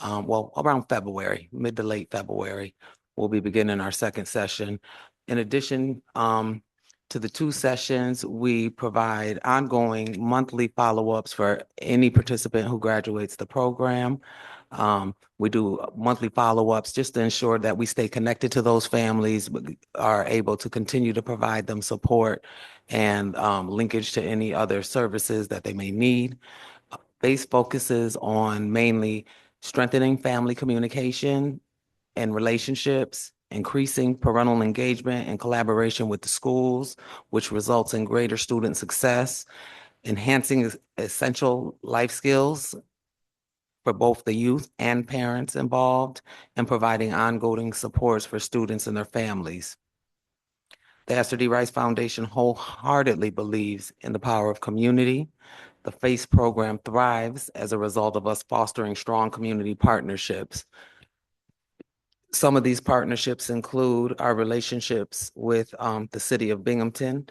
well, around February, mid to late February. We'll be beginning our second session. In addition to the 2 sessions, we provide ongoing monthly follow-ups for any participant who graduates the program. We do monthly follow-ups just to ensure that we stay connected to those families, but are able to continue to provide them support and linkage to any other services that they may need. BASE focuses on mainly strengthening family communication and relationships, increasing parental engagement and collaboration with the schools, which results in greater student success, enhancing essential life skills for both the youth and parents involved, and providing ongoing supports for students and their families. The Esther D. Rice Foundation wholeheartedly believes in the power of community. The FACE program thrives as a result of us fostering strong community partnerships. Some of these partnerships include our relationships with the City of Binghamton,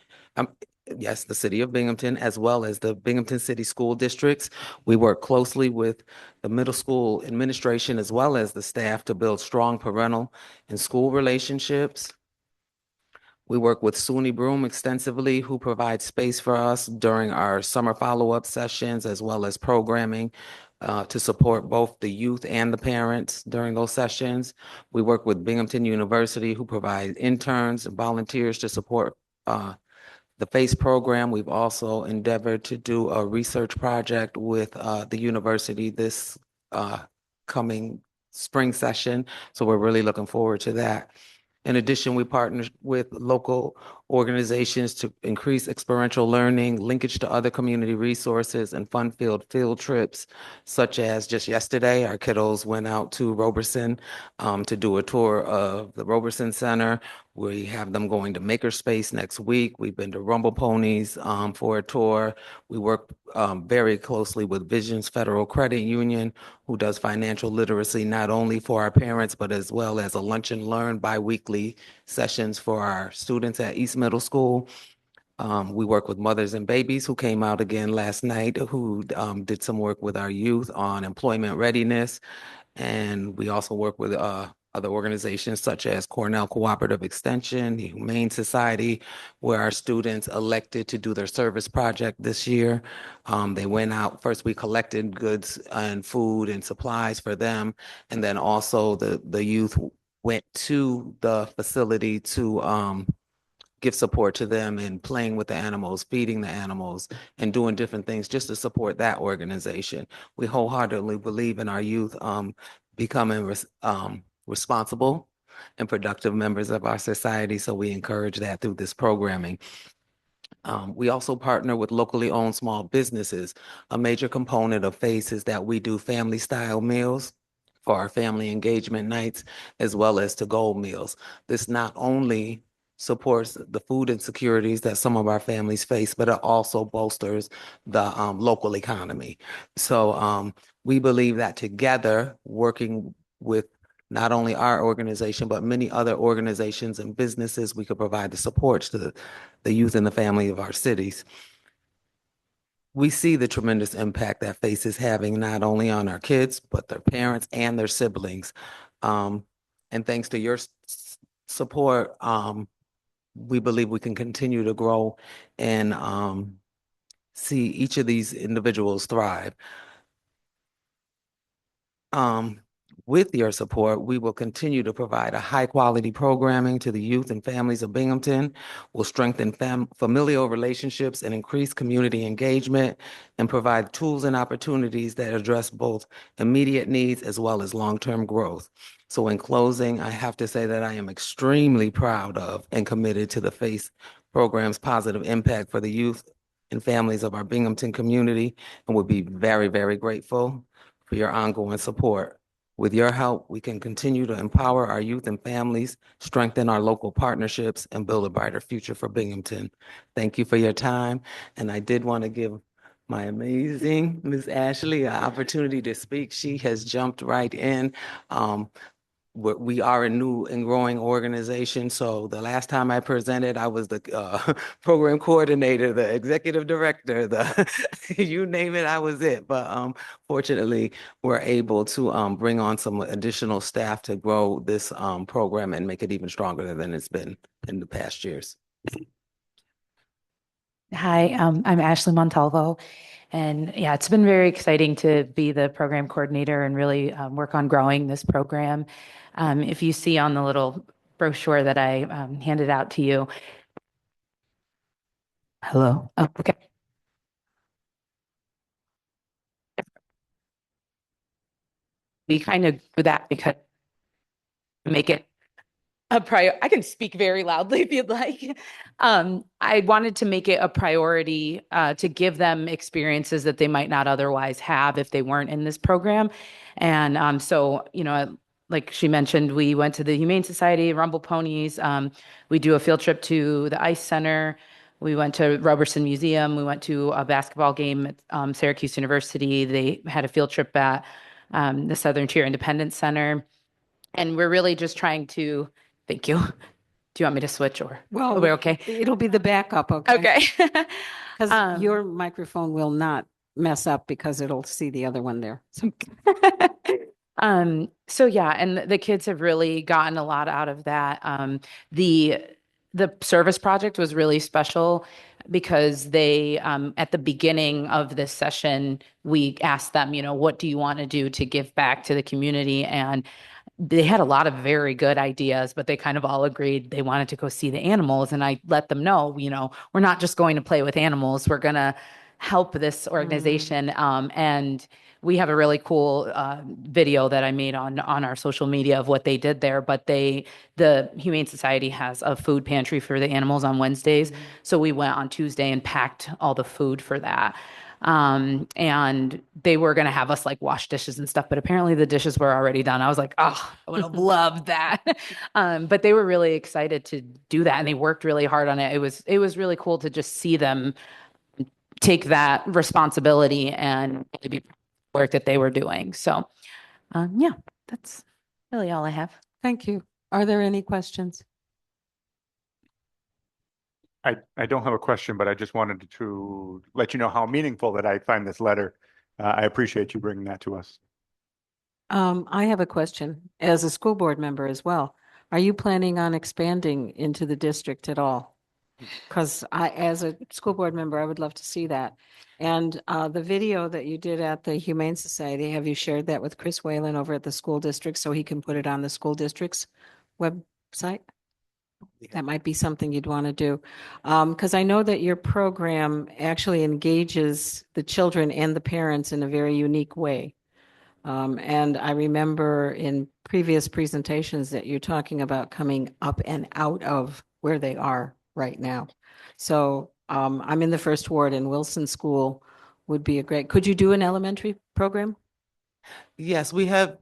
the City of Binghamton, as well as the Binghamton City School Districts. We work closely with the middle school administration as well as the staff to build strong parental and school relationships. We work with SUNY Broome extensively, who provides space for us during our summer follow-up sessions, as well as programming to support both the youth and the parents during those sessions. We work with Binghamton University, who provide interns and volunteers to support the FACE program. We've also endeavored to do a research project with the university this coming spring session. So we're really looking forward to that. In addition, we partner with local organizations to increase experiential learning, linkage to other community resources, and fun-filled field trips, such as just yesterday, our kiddos went out to Roberson to do a tour of the Roberson Center. We have them going to Makerspace next week. We've been to Rumble Ponies for a tour. We work very closely with Visions Federal Credit Union, who does financial literacy not only for our parents, but as well as a lunch and learn bi-weekly sessions for our students at East Middle School. We work with Mothers and Babies, who came out again last night, who did some work with our youth on employment readiness. And we also work with other organizations such as Cornell Cooperative Extension, the Humane Society, where our students elected to do their service project this year. They went out, first we collected goods and food and supplies for them, and then also the youth went to the facility to give support to them in playing with the animals, feeding the animals, and doing different things just to support that organization. We wholeheartedly believe in our youth becoming responsible and productive members of our society, so we encourage that through this programming. We also partner with locally owned small businesses. A major component of FACE is that we do family-style meals for our family engagement nights, as well as to-go meals. This not only supports the food insecurities that some of our families face, but it also bolsters the local economy. So we believe that together, working with not only our organization, but many other organizations and businesses, we could provide the supports to the youth and the family of our cities. We see the tremendous impact that FACE is having not only on our kids, but their parents and their siblings. And thanks to your support, we believe we can continue to grow and see each of these individuals thrive. With your support, we will continue to provide a high-quality programming to the youth and families of Binghamton. We'll strengthen familial relationships and increase community engagement, and provide tools and opportunities that address both immediate needs as well as long-term growth. So in closing, I have to say that I am extremely proud of and committed to the FACE program's positive impact for the youth and families of our Binghamton community, and would be very, very grateful for your ongoing support. With your help, we can continue to empower our youth and families, strengthen our local partnerships, and build a brighter future for Binghamton. Thank you for your time. And I did want to give my amazing Ms. Ashley an opportunity to speak. She has jumped right in. We are a new and growing organization. So the last time I presented, I was the program coordinator, the executive director, you name it, I was it. But fortunately, we're able to bring on some additional staff to grow this program and make it even stronger than it's been in the past years. Hi, I'm Ashley Montalvo. And yeah, it's been very exciting to be the program coordinator and really work on growing this program. If you see on the little brochure that I handed out to you. Hello. Oh, okay. We kind of do that because make it a I can speak very loudly if you'd like. I wanted to make it a priority to give them experiences that they might not otherwise have if they weren't in this program. And so, you know, like she mentioned, we went to the Humane Society, Rumble Ponies. We do a field trip to the Ice Center. We went to Roberson Museum. We went to a basketball game at Syracuse University. They had a field trip at the Southern Tier Independence Center. And we're really just trying to, thank you. Do you want me to switch or? Well, we're okay. It'll be the backup, okay? Okay. Because your microphone will not mess up because it'll see the other one there. So So yeah, and the kids have really gotten a lot out of that. The service project was really special because they at the beginning of this session, we asked them, you know, what do you want to do to give back to the community? And they had a lot of very good ideas, but they kind of all agreed they wanted to go see the animals. And I let them know, you know, we're not just going to play with animals. We're going to help this organization. And we have a really cool video that I made on our social media of what they did there. But the Humane Society has a food pantry for the animals on Wednesdays. So we went on Tuesday and packed all the food for that. And they were going to have us like wash dishes and stuff, but apparently the dishes were already done. I was like, oh, I would have loved that. But they were really excited to do that and they worked really hard on it. It was really cool to just see them take that responsibility and be work that they were doing. So, yeah, that's really all I have. thank you. Are there any questions? I don't have a question, but I just wanted to let you know how meaningful that I find this letter. I appreciate you bringing that to us. I have a question as a school board member as well. Are you planning on expanding into the district at all? Because as a school board member, I would love to see that. And the video that you did at the Humane Society, have you shared that with Chris Whalen over at the school district so he can put it on the school district's website? That might be something you'd want to do. Because I know that your program actually engages the children and the parents in a very unique way. And I remember in previous presentations that you're talking about coming up and out of where they are right now. So I'm in the first ward and Wilson School would be a great, could you do an elementary program? Yes,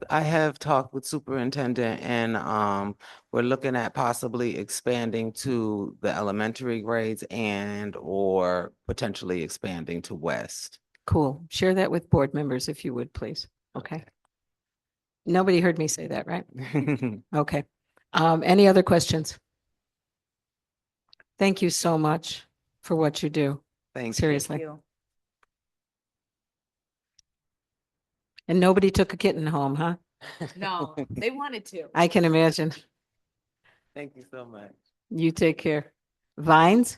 I have talked with superintendent and we're looking at possibly expanding to the elementary grades and or potentially expanding to West. Cool. Share that with board members if you would, please. Okay. Nobody heard me say that, right? Okay. Any other questions? Thank you so much for what you do. Thank Seriously. you. And nobody took a kitten home, huh? No, they wanted to. I can imagine. Thank you so much. You take care. Vines?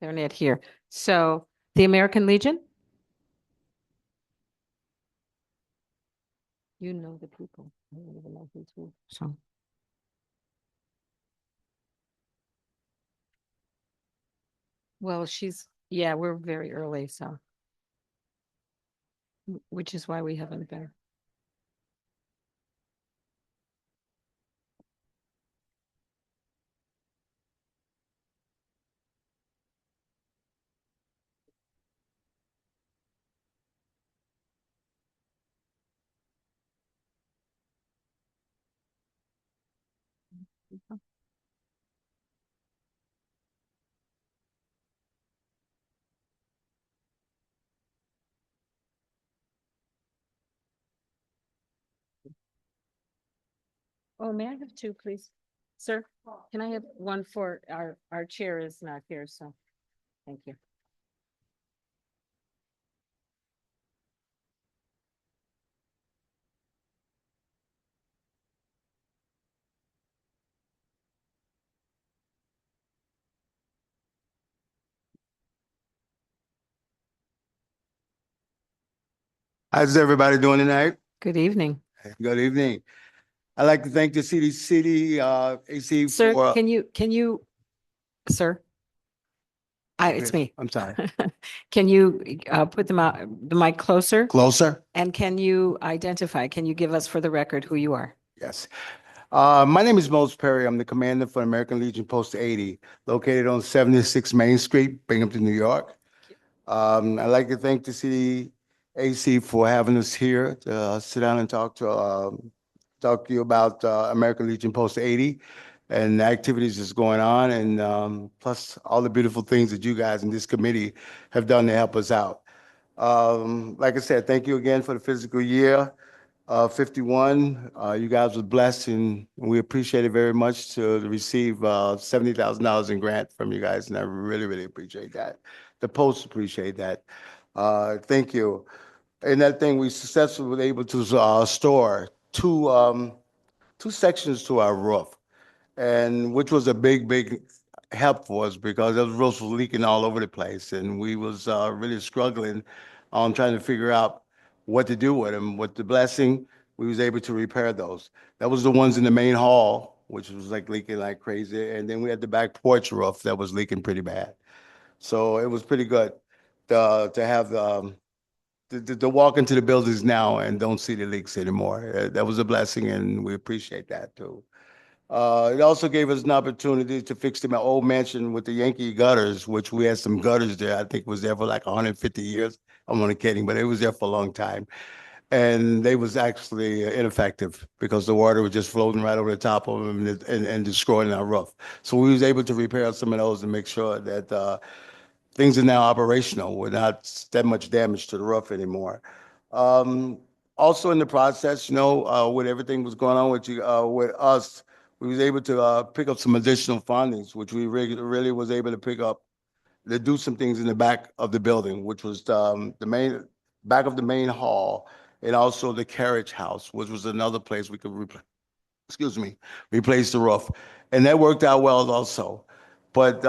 They're not here. So the American Legion? You know the people. I don't even know who's who. So. Well, yeah, we're very early, so. Which is why we haven't been. Oh, may I have two, please? Sir, can I have one for our chair is not here, so thank you. How's everybody doing tonight? Good evening. Good evening. I'd like to thank the city, AC Sir, for. can you, sir? It's me. I'm sorry. Can you put the mic closer? Closer? And can you can you give us for the record who you are? Yes. My name is Mose Perry. I'm the commander for American Legion Post 80, located on 76 Main Street, Binghamton, New York. I'd like to thank the city AC for having us here to sit down and talk to you about American Legion Post 80 and the activities that's going on, and plus all the beautiful things that you guys in this committee have done to help us out. Like I said, thank you again for the fiscal year 51. You guys were blessed, and we appreciate it very much to receive $70,000 in grant from you guys, and I really, really appreciate that. The Post appreciate that. Thank you. And that thing, we successfully were able to store two sections to our roof, and which was a big help for us because those roofs were leaking all over the place, and we was really struggling on trying to figure out what to do with them. With the blessing, we was able to repair those. That was the ones in the main hall, which was like leaking like crazy, and then we had the back porch roof that was leaking pretty bad. So it was pretty good to have to walk into the buildings now and don't see the leaks anymore. That was a blessing, and we appreciate that too. It also gave us an opportunity to fix the old mansion with the Yankee gutters, which we had some gutters there. I think was there for like 150 years. I'm only kidding, but it was there for a long time. And they was actually ineffective because the water was just floating right over the top of them and destroying our roof. So we was able to repair some of those and make sure that things are now operational. We're not that much damage to the roof anymore. Also in the process, with everything was going on with us, we was able to pick up some additional fundings, which we really was able to pick up to do some things in the back of the building, which was the back of the main hall, and also the carriage house, which was another place we could replace the roof. And that worked out well also. But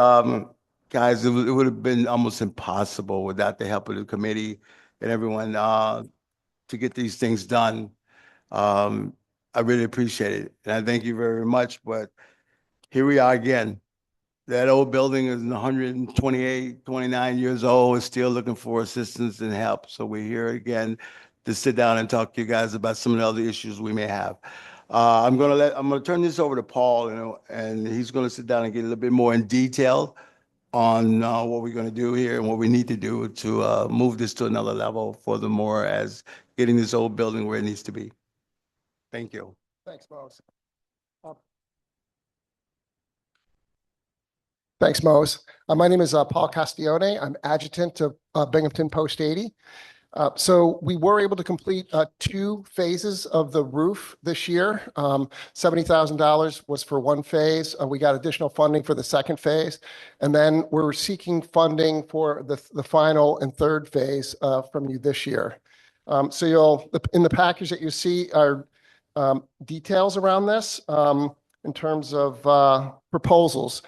guys, it would have been almost impossible without the help of the committee and everyone to get these things done. I really appreciate it. And I thank you very much. But here we are again. That old building is 128, 29 years old, is still looking for assistance and help. So we're here again to sit down and talk to you guys about some of the other issues we may have. I'm gonna turn this over to Paul, and he's gonna sit down and get a little bit more in detail on what we're gonna do here and what we need to do to move this to another level furthermore as getting this old building where it needs to be. Thank you. Thanks, Mose. Thanks, Mose. My name is Paul Castione. I'm adjutant of Binghamton Post 80. So we were able to complete 2 phases of the roof this year. $70,000 was for 1 phase. We got additional funding for the 2nd phase. And then we're seeking funding for the final and 3rd phase from you this year. So in the package that you see are details around this in terms of proposals.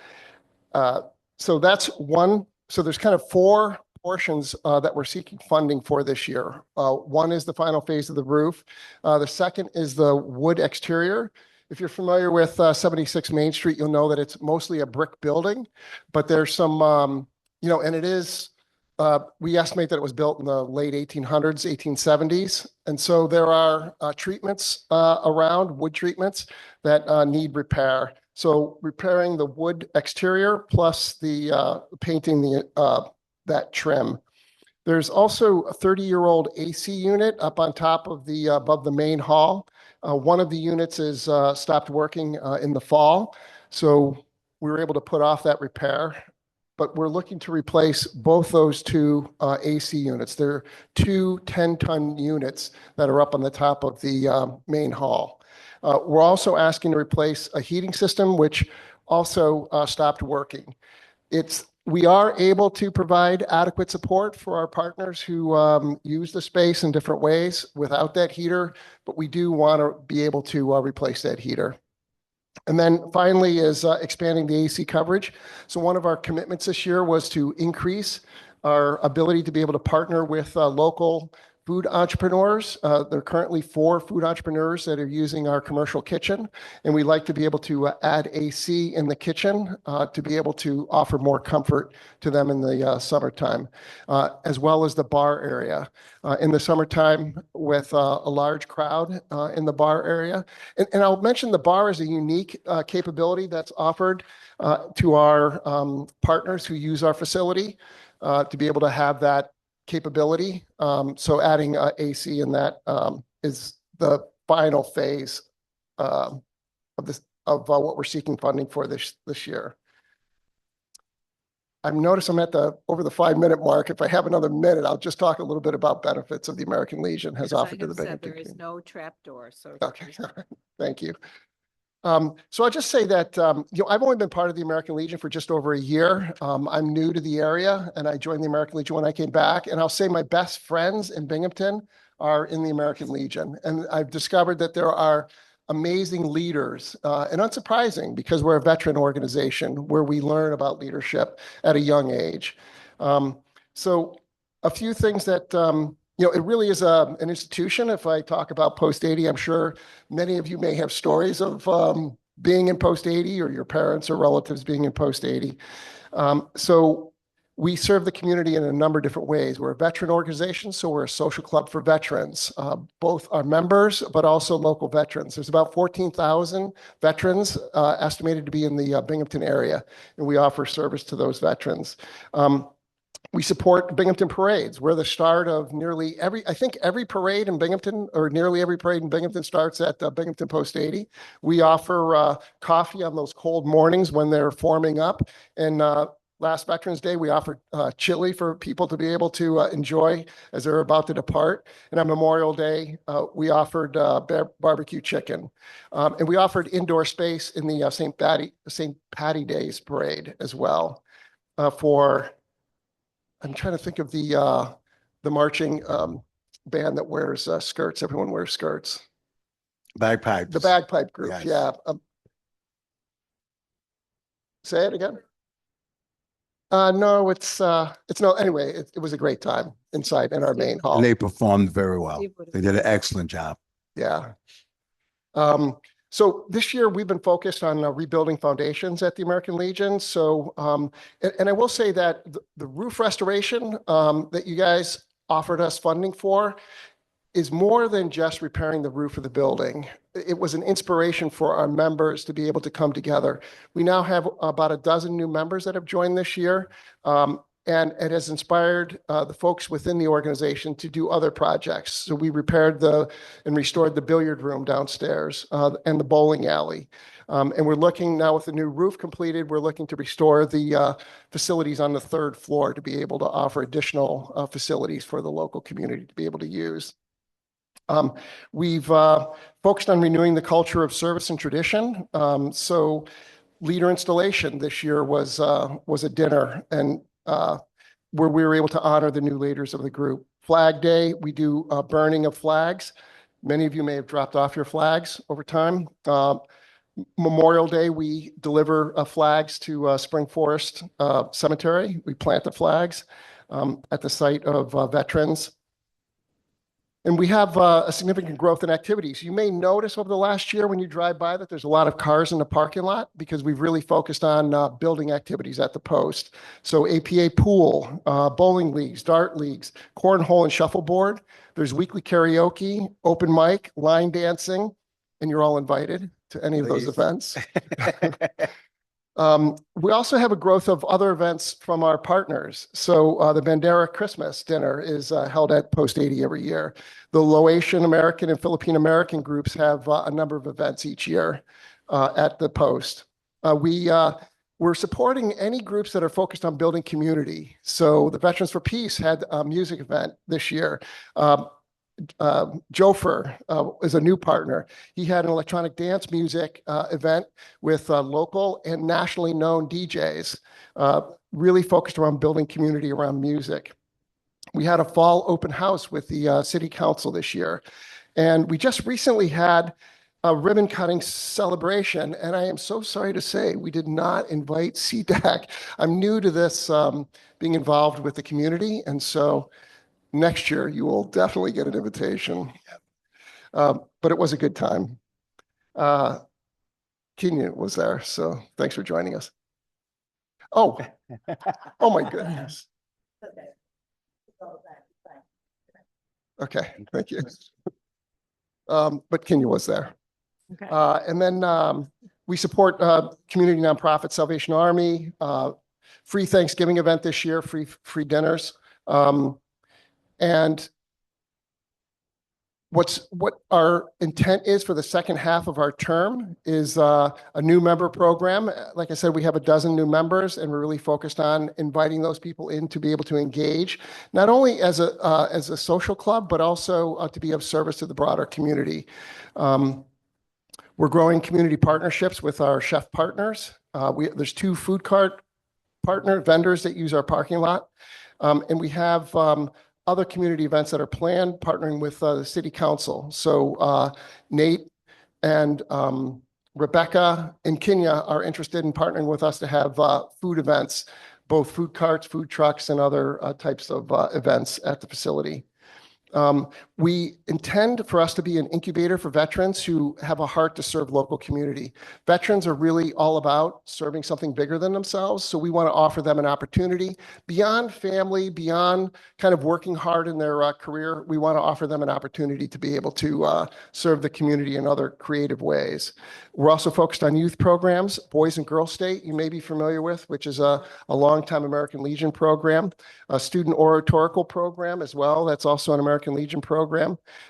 So that's one. So there's kind of 4 portions that we're seeking funding for this year. One is the final phase of the roof. The second is the wood exterior. If you're familiar with 76 Main Street, you'll know that it's mostly a brick building, but there's some, and it is, we estimate that it was built in the late 1800s, 1870s. And so there are treatments around, wood treatments that need repair. So repairing the wood exterior plus the painting that trim. There's also a 30-year-old AC unit up on top of the above the main hall. One of the units is stopped working in the fall, so we were able to put off that repair. But we're looking to replace both those two AC units. They're two 10-ton units that are up on the top of the main hall. We're also asking to replace a heating system, which also stopped working. We are able to provide adequate support for our partners who use the space in different ways without that heater, but we do want to be able to replace that heater. And then finally is expanding the AC coverage. So one of our commitments this year was to increase our ability to be able to partner with local food entrepreneurs. There are currently 4 food entrepreneurs that are using our commercial kitchen, and we'd like to be able to add AC in the kitchen to be able to offer more comfort to them in the summertime, as well as the bar area. In the summertime with a large crowd in the bar area. And I'll mention the bar is a unique capability that's offered to our partners who use our facility to be able to have that capability. So adding AC in that is the final phase of what we're seeking funding for this year. I've noticed I'm at over the 5-minute mark. If I have another minute, I'll just talk a little bit about benefits of the American Legion has offered to the Binghamton There is community. no trapdoor, so. Okay, thank you. So I'll just say that I've only been part of the American Legion for just over a year. I'm new to the area, and I joined the American Legion when I came back. And I'll say my best friends in Binghamton are in the American Legion. And I've discovered that there are amazing leaders, and unsurprising because we're a veteran organization where we learn about leadership at a young age. So a few things that it really is an institution. If I talk about Post 80, I'm sure many of you may have stories of being in Post 80 or your parents or relatives being in Post 80. So we serve the community in a number of different ways. We're a veteran organization, so we're a social club for veterans, both our members, but also local veterans. There's about 14,000 veterans estimated to be in the Binghamton area, and we offer service to those veterans. We support Binghamton parades. We're the start of I think every parade in Binghamton, or nearly every parade in Binghamton, starts at Binghamton Post 80. We offer coffee on those cold mornings when they're forming up. And last Veterans Day, we offered chili for people to be able to enjoy as they're about to depart. And on Memorial Day, we offered barbecue chicken. And we offered indoor space in the St. Patty Days parade as well I'm trying to think of the marching band that wears skirts. Everyone wears skirts. Bagpipes. The bagpipe group, Yes. yeah. Say it again. No, it's no. Anyway, it was a great time inside in our main hall. And they performed very well. They did an excellent job. Yeah. So this year we've been focused on rebuilding foundations at the American Legion. So, and I will say that the roof restoration that you guys offered us funding for is more than just repairing the roof of the building. It was an inspiration for our members to be able to come together. We now have about a dozen new members that have joined this year. And it has inspired the folks within the organization to do other projects. So we repaired and restored the billiard room downstairs and the bowling alley. And we're looking now with the new roof completed, we're looking to restore the facilities on the 3rd floor to be able to offer additional facilities for the local community to be able to use. We've focused on renewing the culture of service and tradition. So leader installation this year was a dinner and where we were able to honor the new leaders of the group. Flag Day, we do a burning of flags. Many of you may have dropped off your flags over time. Memorial Day, we deliver flags to Spring Forest Cemetery. We plant the flags at the site of veterans. And we have a significant growth in activities. You may notice over the last year when you drive by that there's a lot of cars in the parking lot because we've really focused on building activities at the post. So APA pool, bowling leagues, dart leagues, cornhole and shuffleboard. There's weekly karaoke, open mic, line dancing, and you're all invited to any of those events. We also have a growth of other events from our partners. So the Bandera Christmas dinner is held at Post 80 every year. The Laotian American and Philippine American groups have a number of events each year at the Post. We're supporting any groups that are focused on building community. So the Veterans for Peace had a music event this year. Jofer is a new partner. He had an electronic dance music event with local and nationally known DJs, really focused around building community around music. We had a fall open house with the city council this year. And we just recently had a ribbon cutting celebration. And I am so sorry to say we did not invite Cdac. I'm new to this being involved with the community. And so next year, you will definitely get an invitation. But it was a good time. Kenya was there, so thanks for joining us. Oh, oh my goodness. Okay, thank you. But Kenya was there. Okay. And then we support community nonprofit Salvation Army, free Thanksgiving event this year, free dinners. And what our intent is for the second half of our term is a new member program. Like I said, we have a dozen new members, and we're really focused on inviting those people in to be able to engage, not only as a social club, but also to be of service to the broader community. We're growing community partnerships with our chef partners. There's 2 food cart partner vendors that use our parking lot, and we have other community events that are planned, partnering with the city council. So Nate and Rebecca and Kenya are interested in partnering with us to have food events, both food carts, food trucks, and other types of events at the facility. We intend for us to be an incubator for veterans who have a heart to serve local community. Veterans are really all about serving something bigger than themselves, so we want to offer them an opportunity beyond family, beyond kind of working hard in their career. We want to offer them an opportunity to be able to serve the community in other creative ways. We're also focused on youth programs, Boys and Girls State, you may be familiar with, which is a longtime American Legion program, a student oratorical program as well. That's also an American Legion program.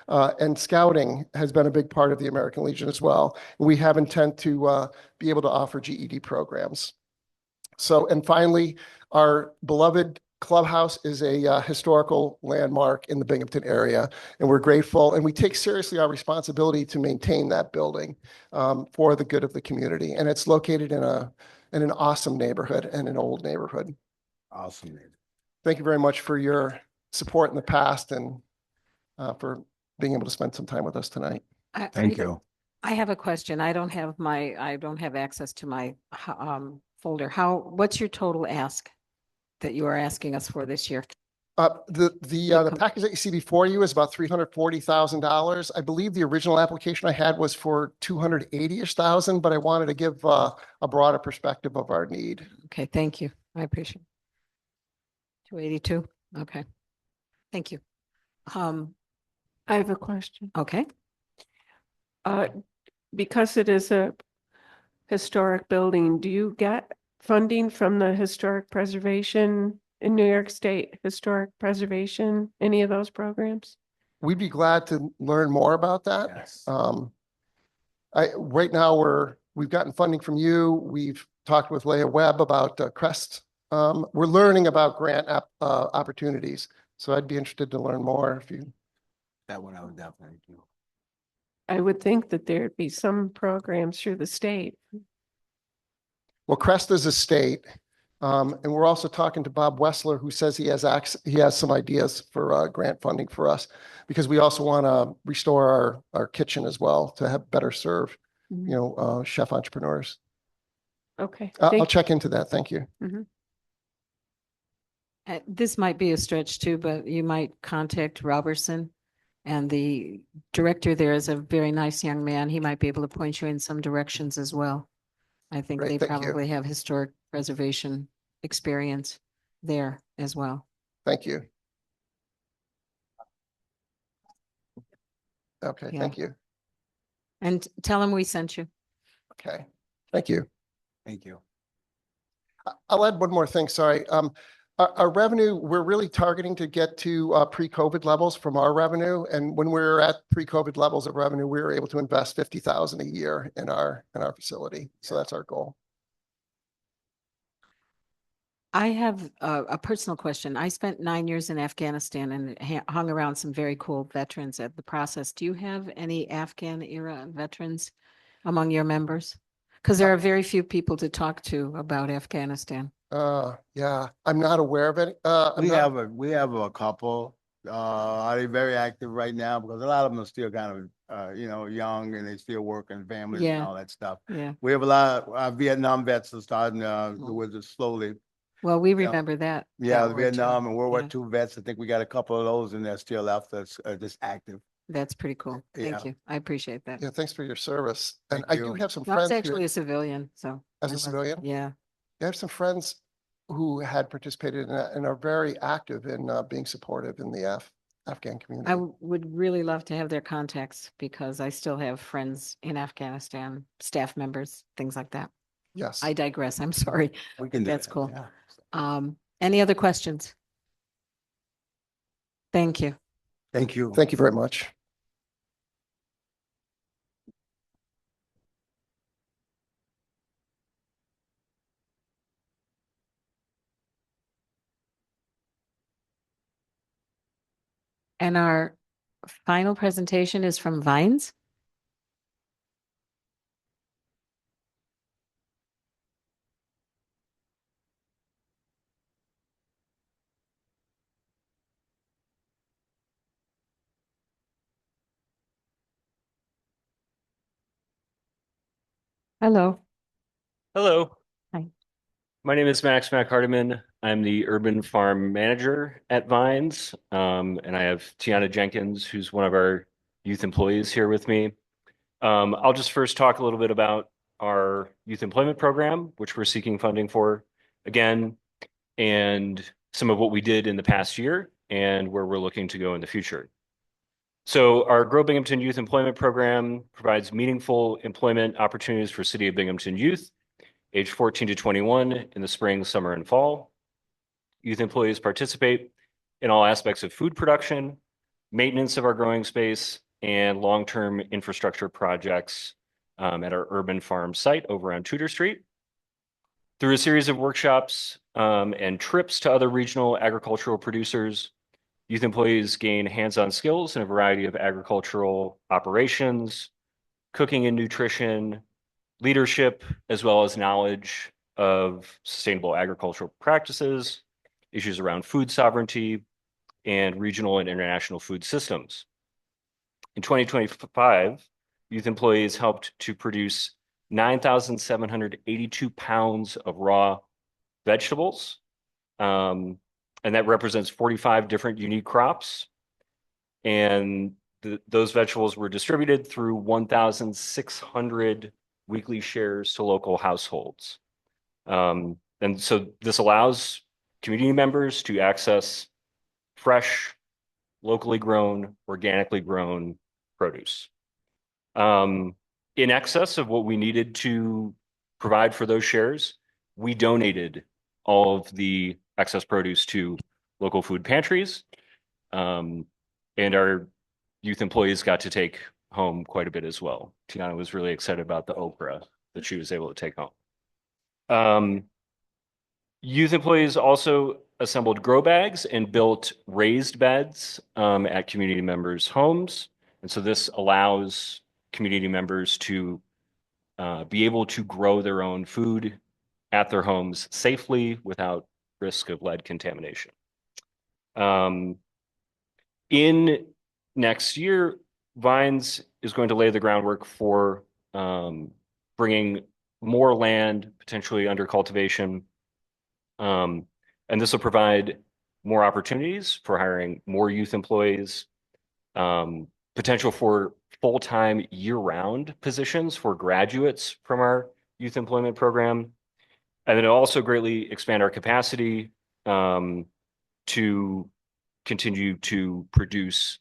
And scouting has been a big part of the American Legion as well. We have intent to be able to offer GED programs. So, and finally, our beloved clubhouse is a historical landmark in the Binghamton area, and we're grateful, and we take seriously our responsibility to maintain that building for the good of the community. And it's located in an awesome neighborhood and an old neighborhood. Awesome neighborhood. Thank you very much for your support in the past and for being able to spend some time with us tonight. Thank you. I have a question. I don't have access to my folder. What's your total ask that you are asking us for this year? The package that you see before you is about $340,000. I believe the original application I had was for 280-ish thousand, but I wanted to give a broader perspective of our need. Okay, thank you. I appreciate it. 282. Okay. Thank you. I have a question. Okay. Because it is a historic building, do you get funding from the historic preservation in New York State, historic preservation, any of those programs? We'd be glad to learn more about that. Yes. Right now we've gotten funding from you. We've talked with Leah Webb about CREST. We're learning about grant opportunities. So I'd be interested to learn more if you. That one I would definitely do. I would think that there'd be some programs through the state. Well, CREST is a state. And we're also talking to Bob Wessler, who says he has some ideas for grant funding for us, because we also want to restore our kitchen as well to have better serve, chef entrepreneurs. Okay. I'll check into that. Thank you. Mhm. This might be a stretch too, but you might contact Robertson, and the director there is a very nice young man. He might be able to point you in some directions as well. I think Great, they thank you. probably have historic preservation experience there as well. Thank you. Okay, Yeah. thank you. And tell him we sent you. Okay, thank you. Thank you. I'll add one more thing, sorry. Our revenue, we're really targeting to get to pre-COVID levels from our revenue. And when we're at pre-COVID levels of revenue, we were able to invest 50,000 a year in our facility. So that's our goal. I have a personal question. I spent 9 years in Afghanistan and hung around some very cool veterans at the process. Do you have any Afghan era veterans among your members? Because there are very few people to talk to about Afghanistan. Yeah, I'm not aware of it. We have a couple. Are they very active right now? Because a lot of them are still kind of, young and they still working, families and Yeah. all that stuff. Yeah. We have a lot of Vietnam vets are starting with it slowly. Well, we Yeah. remember that. Yeah, that the war too. Vietnam and World War Yeah. II vets. I think we got a couple of those in there still left that's just active. That's pretty cool. Thank Yeah. you. I appreciate that. Yeah, thanks for your service. And Thank I you. do have some I was friends. actually a civilian, so. As I a was- civilian? Yeah. I have some friends who had participated in that and are very active in being supportive in the Afghan community. I would really love to have their contacts because I still have friends in Afghanistan, staff members, things like that. Yes. I digress. I'm sorry. We can do That's that, cool. yeah. Any other questions? Thank you. Thank you. Thank you very much. And our final presentation is from Vines. Hello. Hello. Hi. My name is Max McHardiman. I'm the urban farm manager at Vines. And I have Tiana Jenkins, who's one of our youth employees here with me. I'll just first talk a little bit about our youth employment program, which we're seeking funding for again, and some of what we did in the past year and where we're looking to go in the future. So our Grow Binghamton Youth Employment Program provides meaningful employment opportunities for City of Binghamton youth age 14 to 21 in the spring, summer, and fall. Youth employees participate in all aspects of food production, maintenance of our growing space, and long-term infrastructure projects at our urban farm site over on Tudor Street. Through a series of workshops and trips to other regional agricultural producers, youth employees gain hands-on skills in a variety of agricultural operations, cooking and nutrition, leadership, as well as knowledge of sustainable agricultural practices, issues around food sovereignty, and regional and international food systems. In 2025, youth employees helped to produce 9,782 pounds of raw vegetables. And that represents 45 different unique crops. And those vegetables were distributed through 1,600 weekly shares to local households. And so this allows community members to access fresh, locally grown, organically grown produce. In excess of what we needed to provide for those shares, we donated all of the excess produce to local food pantries. And our youth employees got to take home quite a bit as well. Tiana was really excited about the okra that she was able to take home. Youth employees also assembled grow bags and built raised beds at community members' homes. And so this allows community members to be able to grow their own food at their homes safely without risk of lead contamination. In next year, Vines is going to lay the groundwork for bringing more land potentially under cultivation. And this will provide more opportunities for hiring more youth employees, potential for full-time year-round positions for graduates from our youth employment program. And then it'll also greatly expand our capacity to continue to produce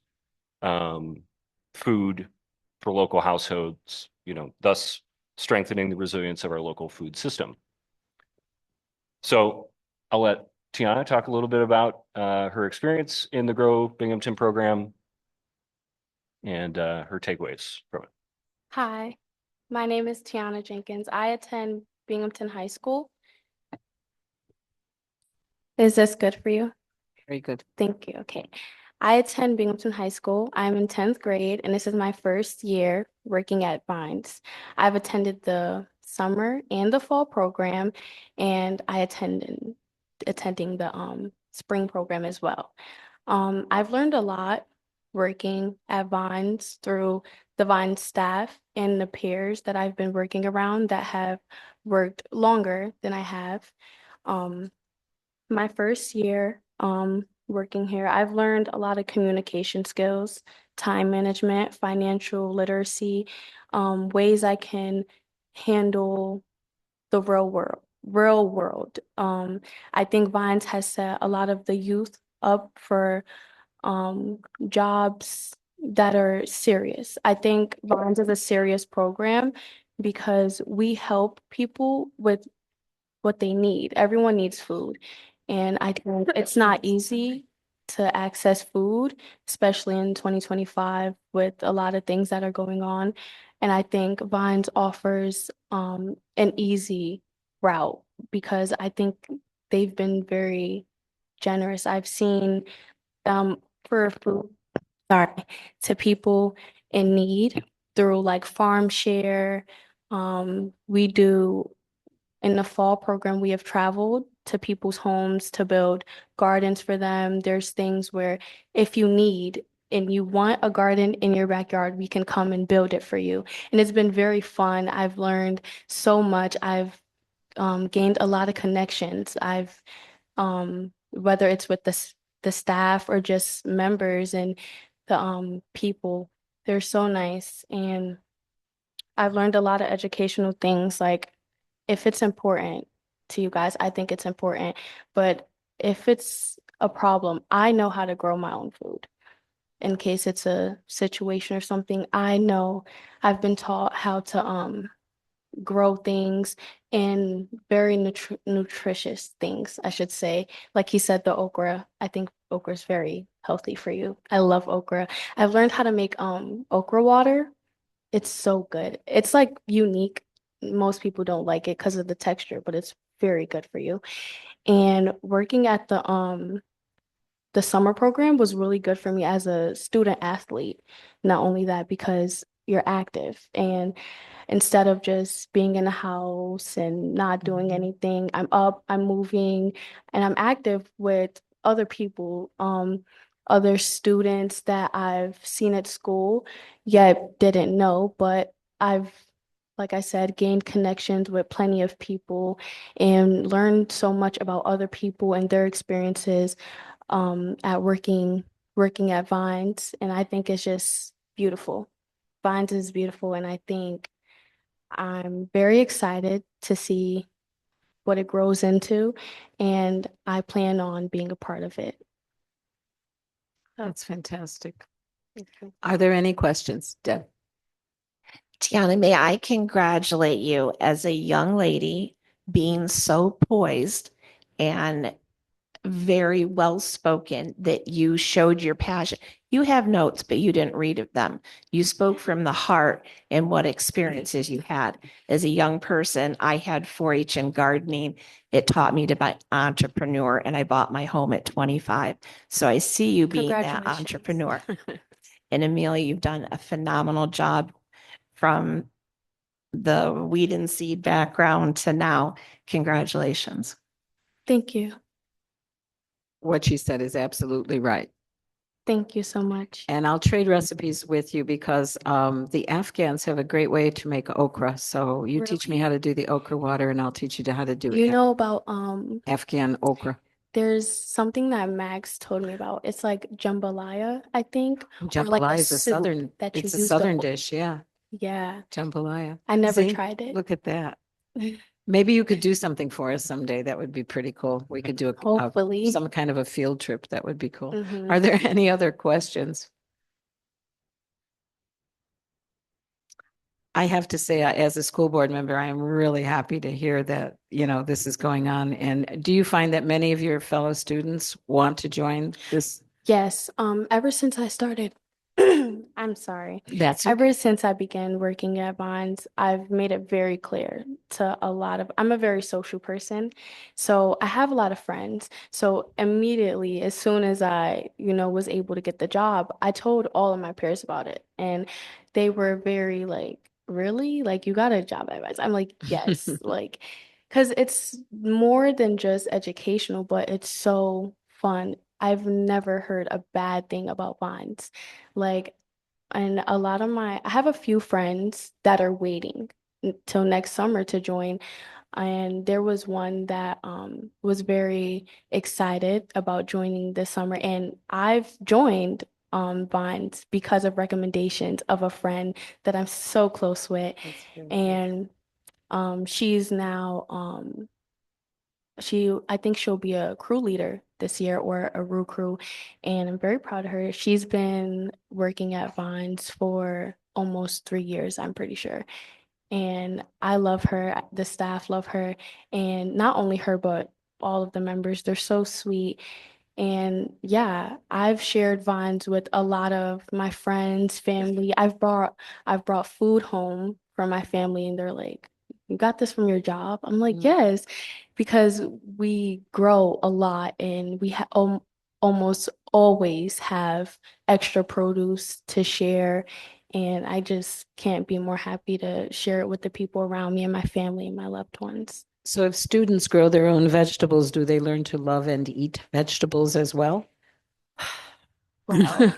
food for local households, thus strengthening the resilience of our local food system. So I'll let Tiana talk a little bit about her experience in the Grow Binghamton program and her takeaways from it. Hi, my name is Tiana Jenkins. I attend Binghamton High School. Is this good for you? Very good. Thank you. Okay. I attend Binghamton High School. I'm in 10th grade, and this is my first year working at Vines. I've attended the summer and the fall program, and I attending the spring program as well. I've learned a lot working at Vines through the Vines staff and the peers that I've been working around that have worked longer than I have. My first year working here, I've learned a lot of communication skills, time management, financial literacy, ways I can handle the real world. I think Vines has set a lot of the youth up for jobs that are serious. I think Vines is a serious program because we help people with what they need. Everyone needs food. And I think it's not easy to access food, especially in 2025 with a lot of things that are going on. And I think Vines offers an easy route because I think they've been very generous. I've seen for food, to people in need through like farm share. We do in the fall program, we have traveled to people's homes to build gardens for them. There's things where if you need and you want a garden in your backyard, we can come and build it for you. And it's been very fun. I've learned so much. I've gained a lot of connections. I've whether it's with the staff or just members and the people, they're so nice. And I've learned a lot of educational things like if it's important to you guys, I think it's important. But if it's a problem, I know how to grow my own food. In case it's a situation or something, I know I've been taught how to grow things and very nutritious things, I should say. Like he said, the okra. I think okra is very healthy for you. I love okra. I've learned how to make okra water. It's so good. It's like unique. Most people don't like it because of the texture, but it's very good for you. And working at the summer program was really good for me as a student athlete. Not only that, because you're active and instead of just being in the house and not doing anything, I'm up, I'm moving, and I'm active with other people, other students that I've seen at school, yet didn't know, but I've, like I said, gained connections with plenty of people and learned so much about other people and their experiences at working at Vines. And I think it's just beautiful. Vines is beautiful, and I think I'm very excited to see what it grows into, and I plan on being a part of it. That's fantastic. Are there any questions, Deb? Tiana, may I congratulate you as a young lady being so poised and very well spoken that you showed your passion. You have notes, but you didn't read them. You spoke from the heart and what experiences you had. As a young person, I had 4-H and gardening. It taught me to be an entrepreneur, and I bought my home at 25. So I see you being that Congratulations. entrepreneur. And Amelia, you've done a phenomenal job from the weed and seed background to now. Congratulations. Thank you. What she said is absolutely right. Thank you so much. And I'll trade recipes with you because the Afghans have a great way to make okra. So you teach me how to do the okra water and I'll teach you how to do You know about Afghan okra. there's something that Max told me about. It's like jambalaya, I think. or like Jambalaya is a soup southern, that you it's a use southern the, dish, yeah. Yeah, Jambalaya. I never See? tried it. Look at that. Maybe you could do something for us someday. That would be pretty cool. We could do Hopefully. some kind of a field trip. That would be cool. Mhm. Are there any other questions? I have to say, as a school board member, I am really happy to hear that, this is going on. And do you find that many of your fellow students want to join this? Yes, ever since I started, I'm sorry. That's Ever since I began working at Bonds, I've made it very clear to I'm a very social person, so I have a lot of friends. So immediately, as soon as I, was able to get the job, I told all of my peers about it, and they were very like, really? Like, you got a job at Bonds? I'm like, yes, like, because it's more than just educational, but it's so fun. I've never heard a bad thing about Bonds. Like, and I have a few friends that are waiting until next summer to join. And there was one that was very excited about joining this summer. And I've joined Bonds because of recommendations of a friend that I'm so close with. And she's now I think she'll be a crew leader this year or a RU crew, and I'm very proud of her. She's been working at Vines for almost 3 years, I'm pretty sure. And I love her. The staff love her, and not only her, but all of the members. They're so sweet. And yeah, I've shared Vines with a lot of my friends, family. I've brought food home from my family, and they're like, "You got this from your job?" I'm like, "Yes," because we grow a lot, and we almost always have extra produce to share. And I just can't be more happy to share it with the people around me and my family and my loved ones. So if students grow their own vegetables, do they learn to love and eat vegetables as well? Wow.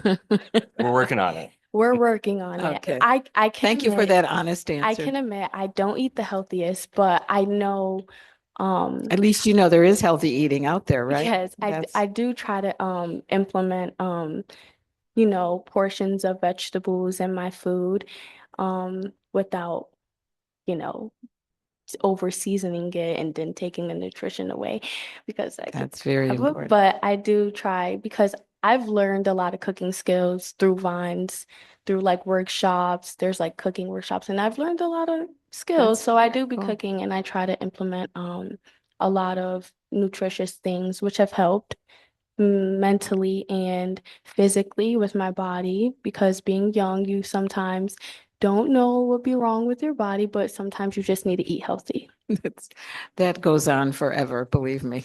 We're working on it. We're working on it. Okay. I can Thank you for admit, that honest I answer. can admit I don't eat the healthiest, but I know At least you know there is healthy eating out there, right? yes, I do try to implement portions of vegetables in my food without, you know, over seasoning it and then taking the nutrition away because That's very important. but I do try because I've learned a lot of cooking skills through Vines, through like workshops. There's like cooking workshops, and I've learned a lot of skills. That's So I do be cool. cooking, and I try to implement a lot of nutritious things which have helped mentally and physically with my body because being young, you sometimes don't know what be wrong with your body, but sometimes you just need to eat healthy. That goes on forever, believe me.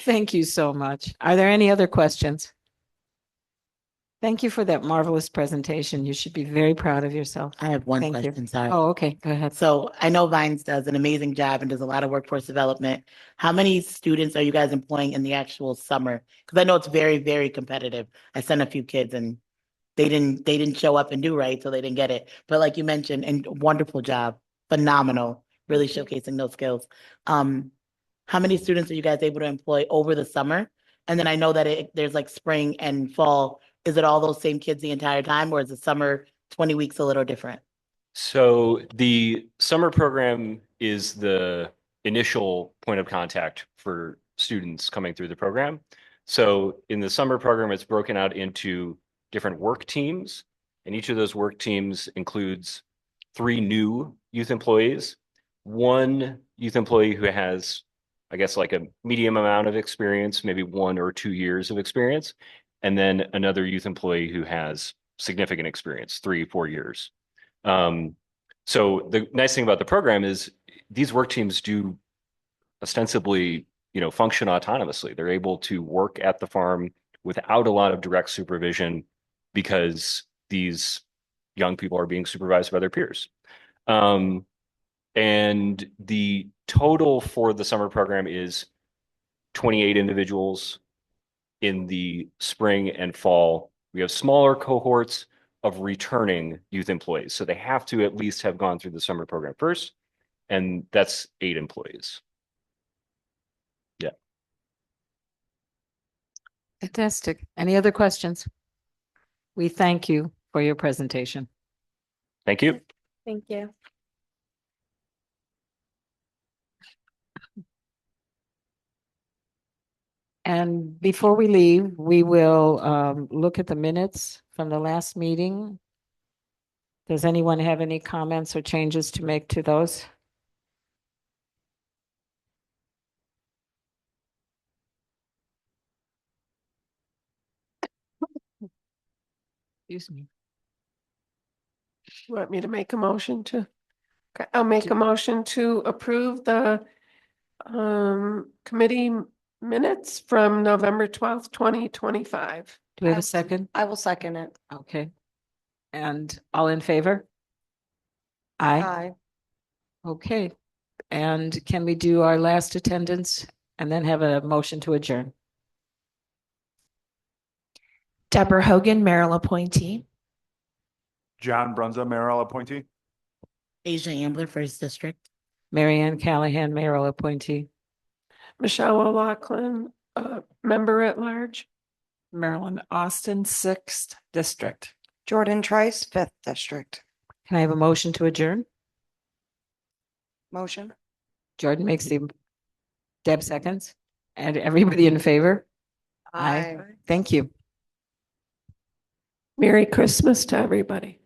Thank you so much. Are there any other questions? Thank you for that marvelous presentation. You should be very proud of yourself. I have one Thank you. question, sorry. Oh, okay, go ahead. So I know Vines does an amazing job and does a lot of workforce development. How many students are you guys employing in the actual summer? Because I know it's very, very competitive. I sent a few kids and they didn't show up and do right, so they didn't get it. But like you mentioned, and wonderful job, phenomenal, really showcasing those skills. How many students are you guys able to employ over the summer? And then I know that there's like spring and fall. Is it all those same kids the entire time, or is the summer 20 weeks a little different? So the summer program is the initial point of contact for students coming through the program. So in the summer program, it's broken out into different work teams, and each of those work teams includes 3 new youth employees, 1 youth employee who has, I guess, like a medium amount of experience, maybe 1 or 2 years of experience, and then another youth employee who has significant experience, 3-4 years. So the nice thing about the program is these work teams do ostensibly, function autonomously. They're able to work at the farm without a lot of direct supervision because these young people are being supervised by their peers. And the total for the summer program is 28 individuals. In the spring and fall, we have smaller cohorts of returning youth employees. So they have to at least have gone through the summer program first, and that's 8 employees. Yeah. Fantastic. Any other questions? We thank you for your presentation. Thank you. Thank you. And before we leave, we will look at the minutes from the last meeting. Does anyone have any comments or changes to make to those? Excuse me. You want me to make a motion to? Okay, I'll make a motion to approve the committee minutes from November 12th, 2025. Do we have a second? I will second it. Okay. And all in favor? Aye. Aye. Okay. And can we do our last attendance and then have a motion to adjourn? Deborah Hogan, Merrill appointee. John Brunza, mayoral appointee. Asia Ambler, First District. Mary Ann Callahan, mayoral appointee. Michelle O'Loughlin, member at large. Marilyn Austin, 6th District. Jordan Trice, 5th District. Can I have a motion to adjourn? Motion. Jordan makes the, Deb seconds, and everybody in favor? Aye. Thank you. Merry Christmas to everybody.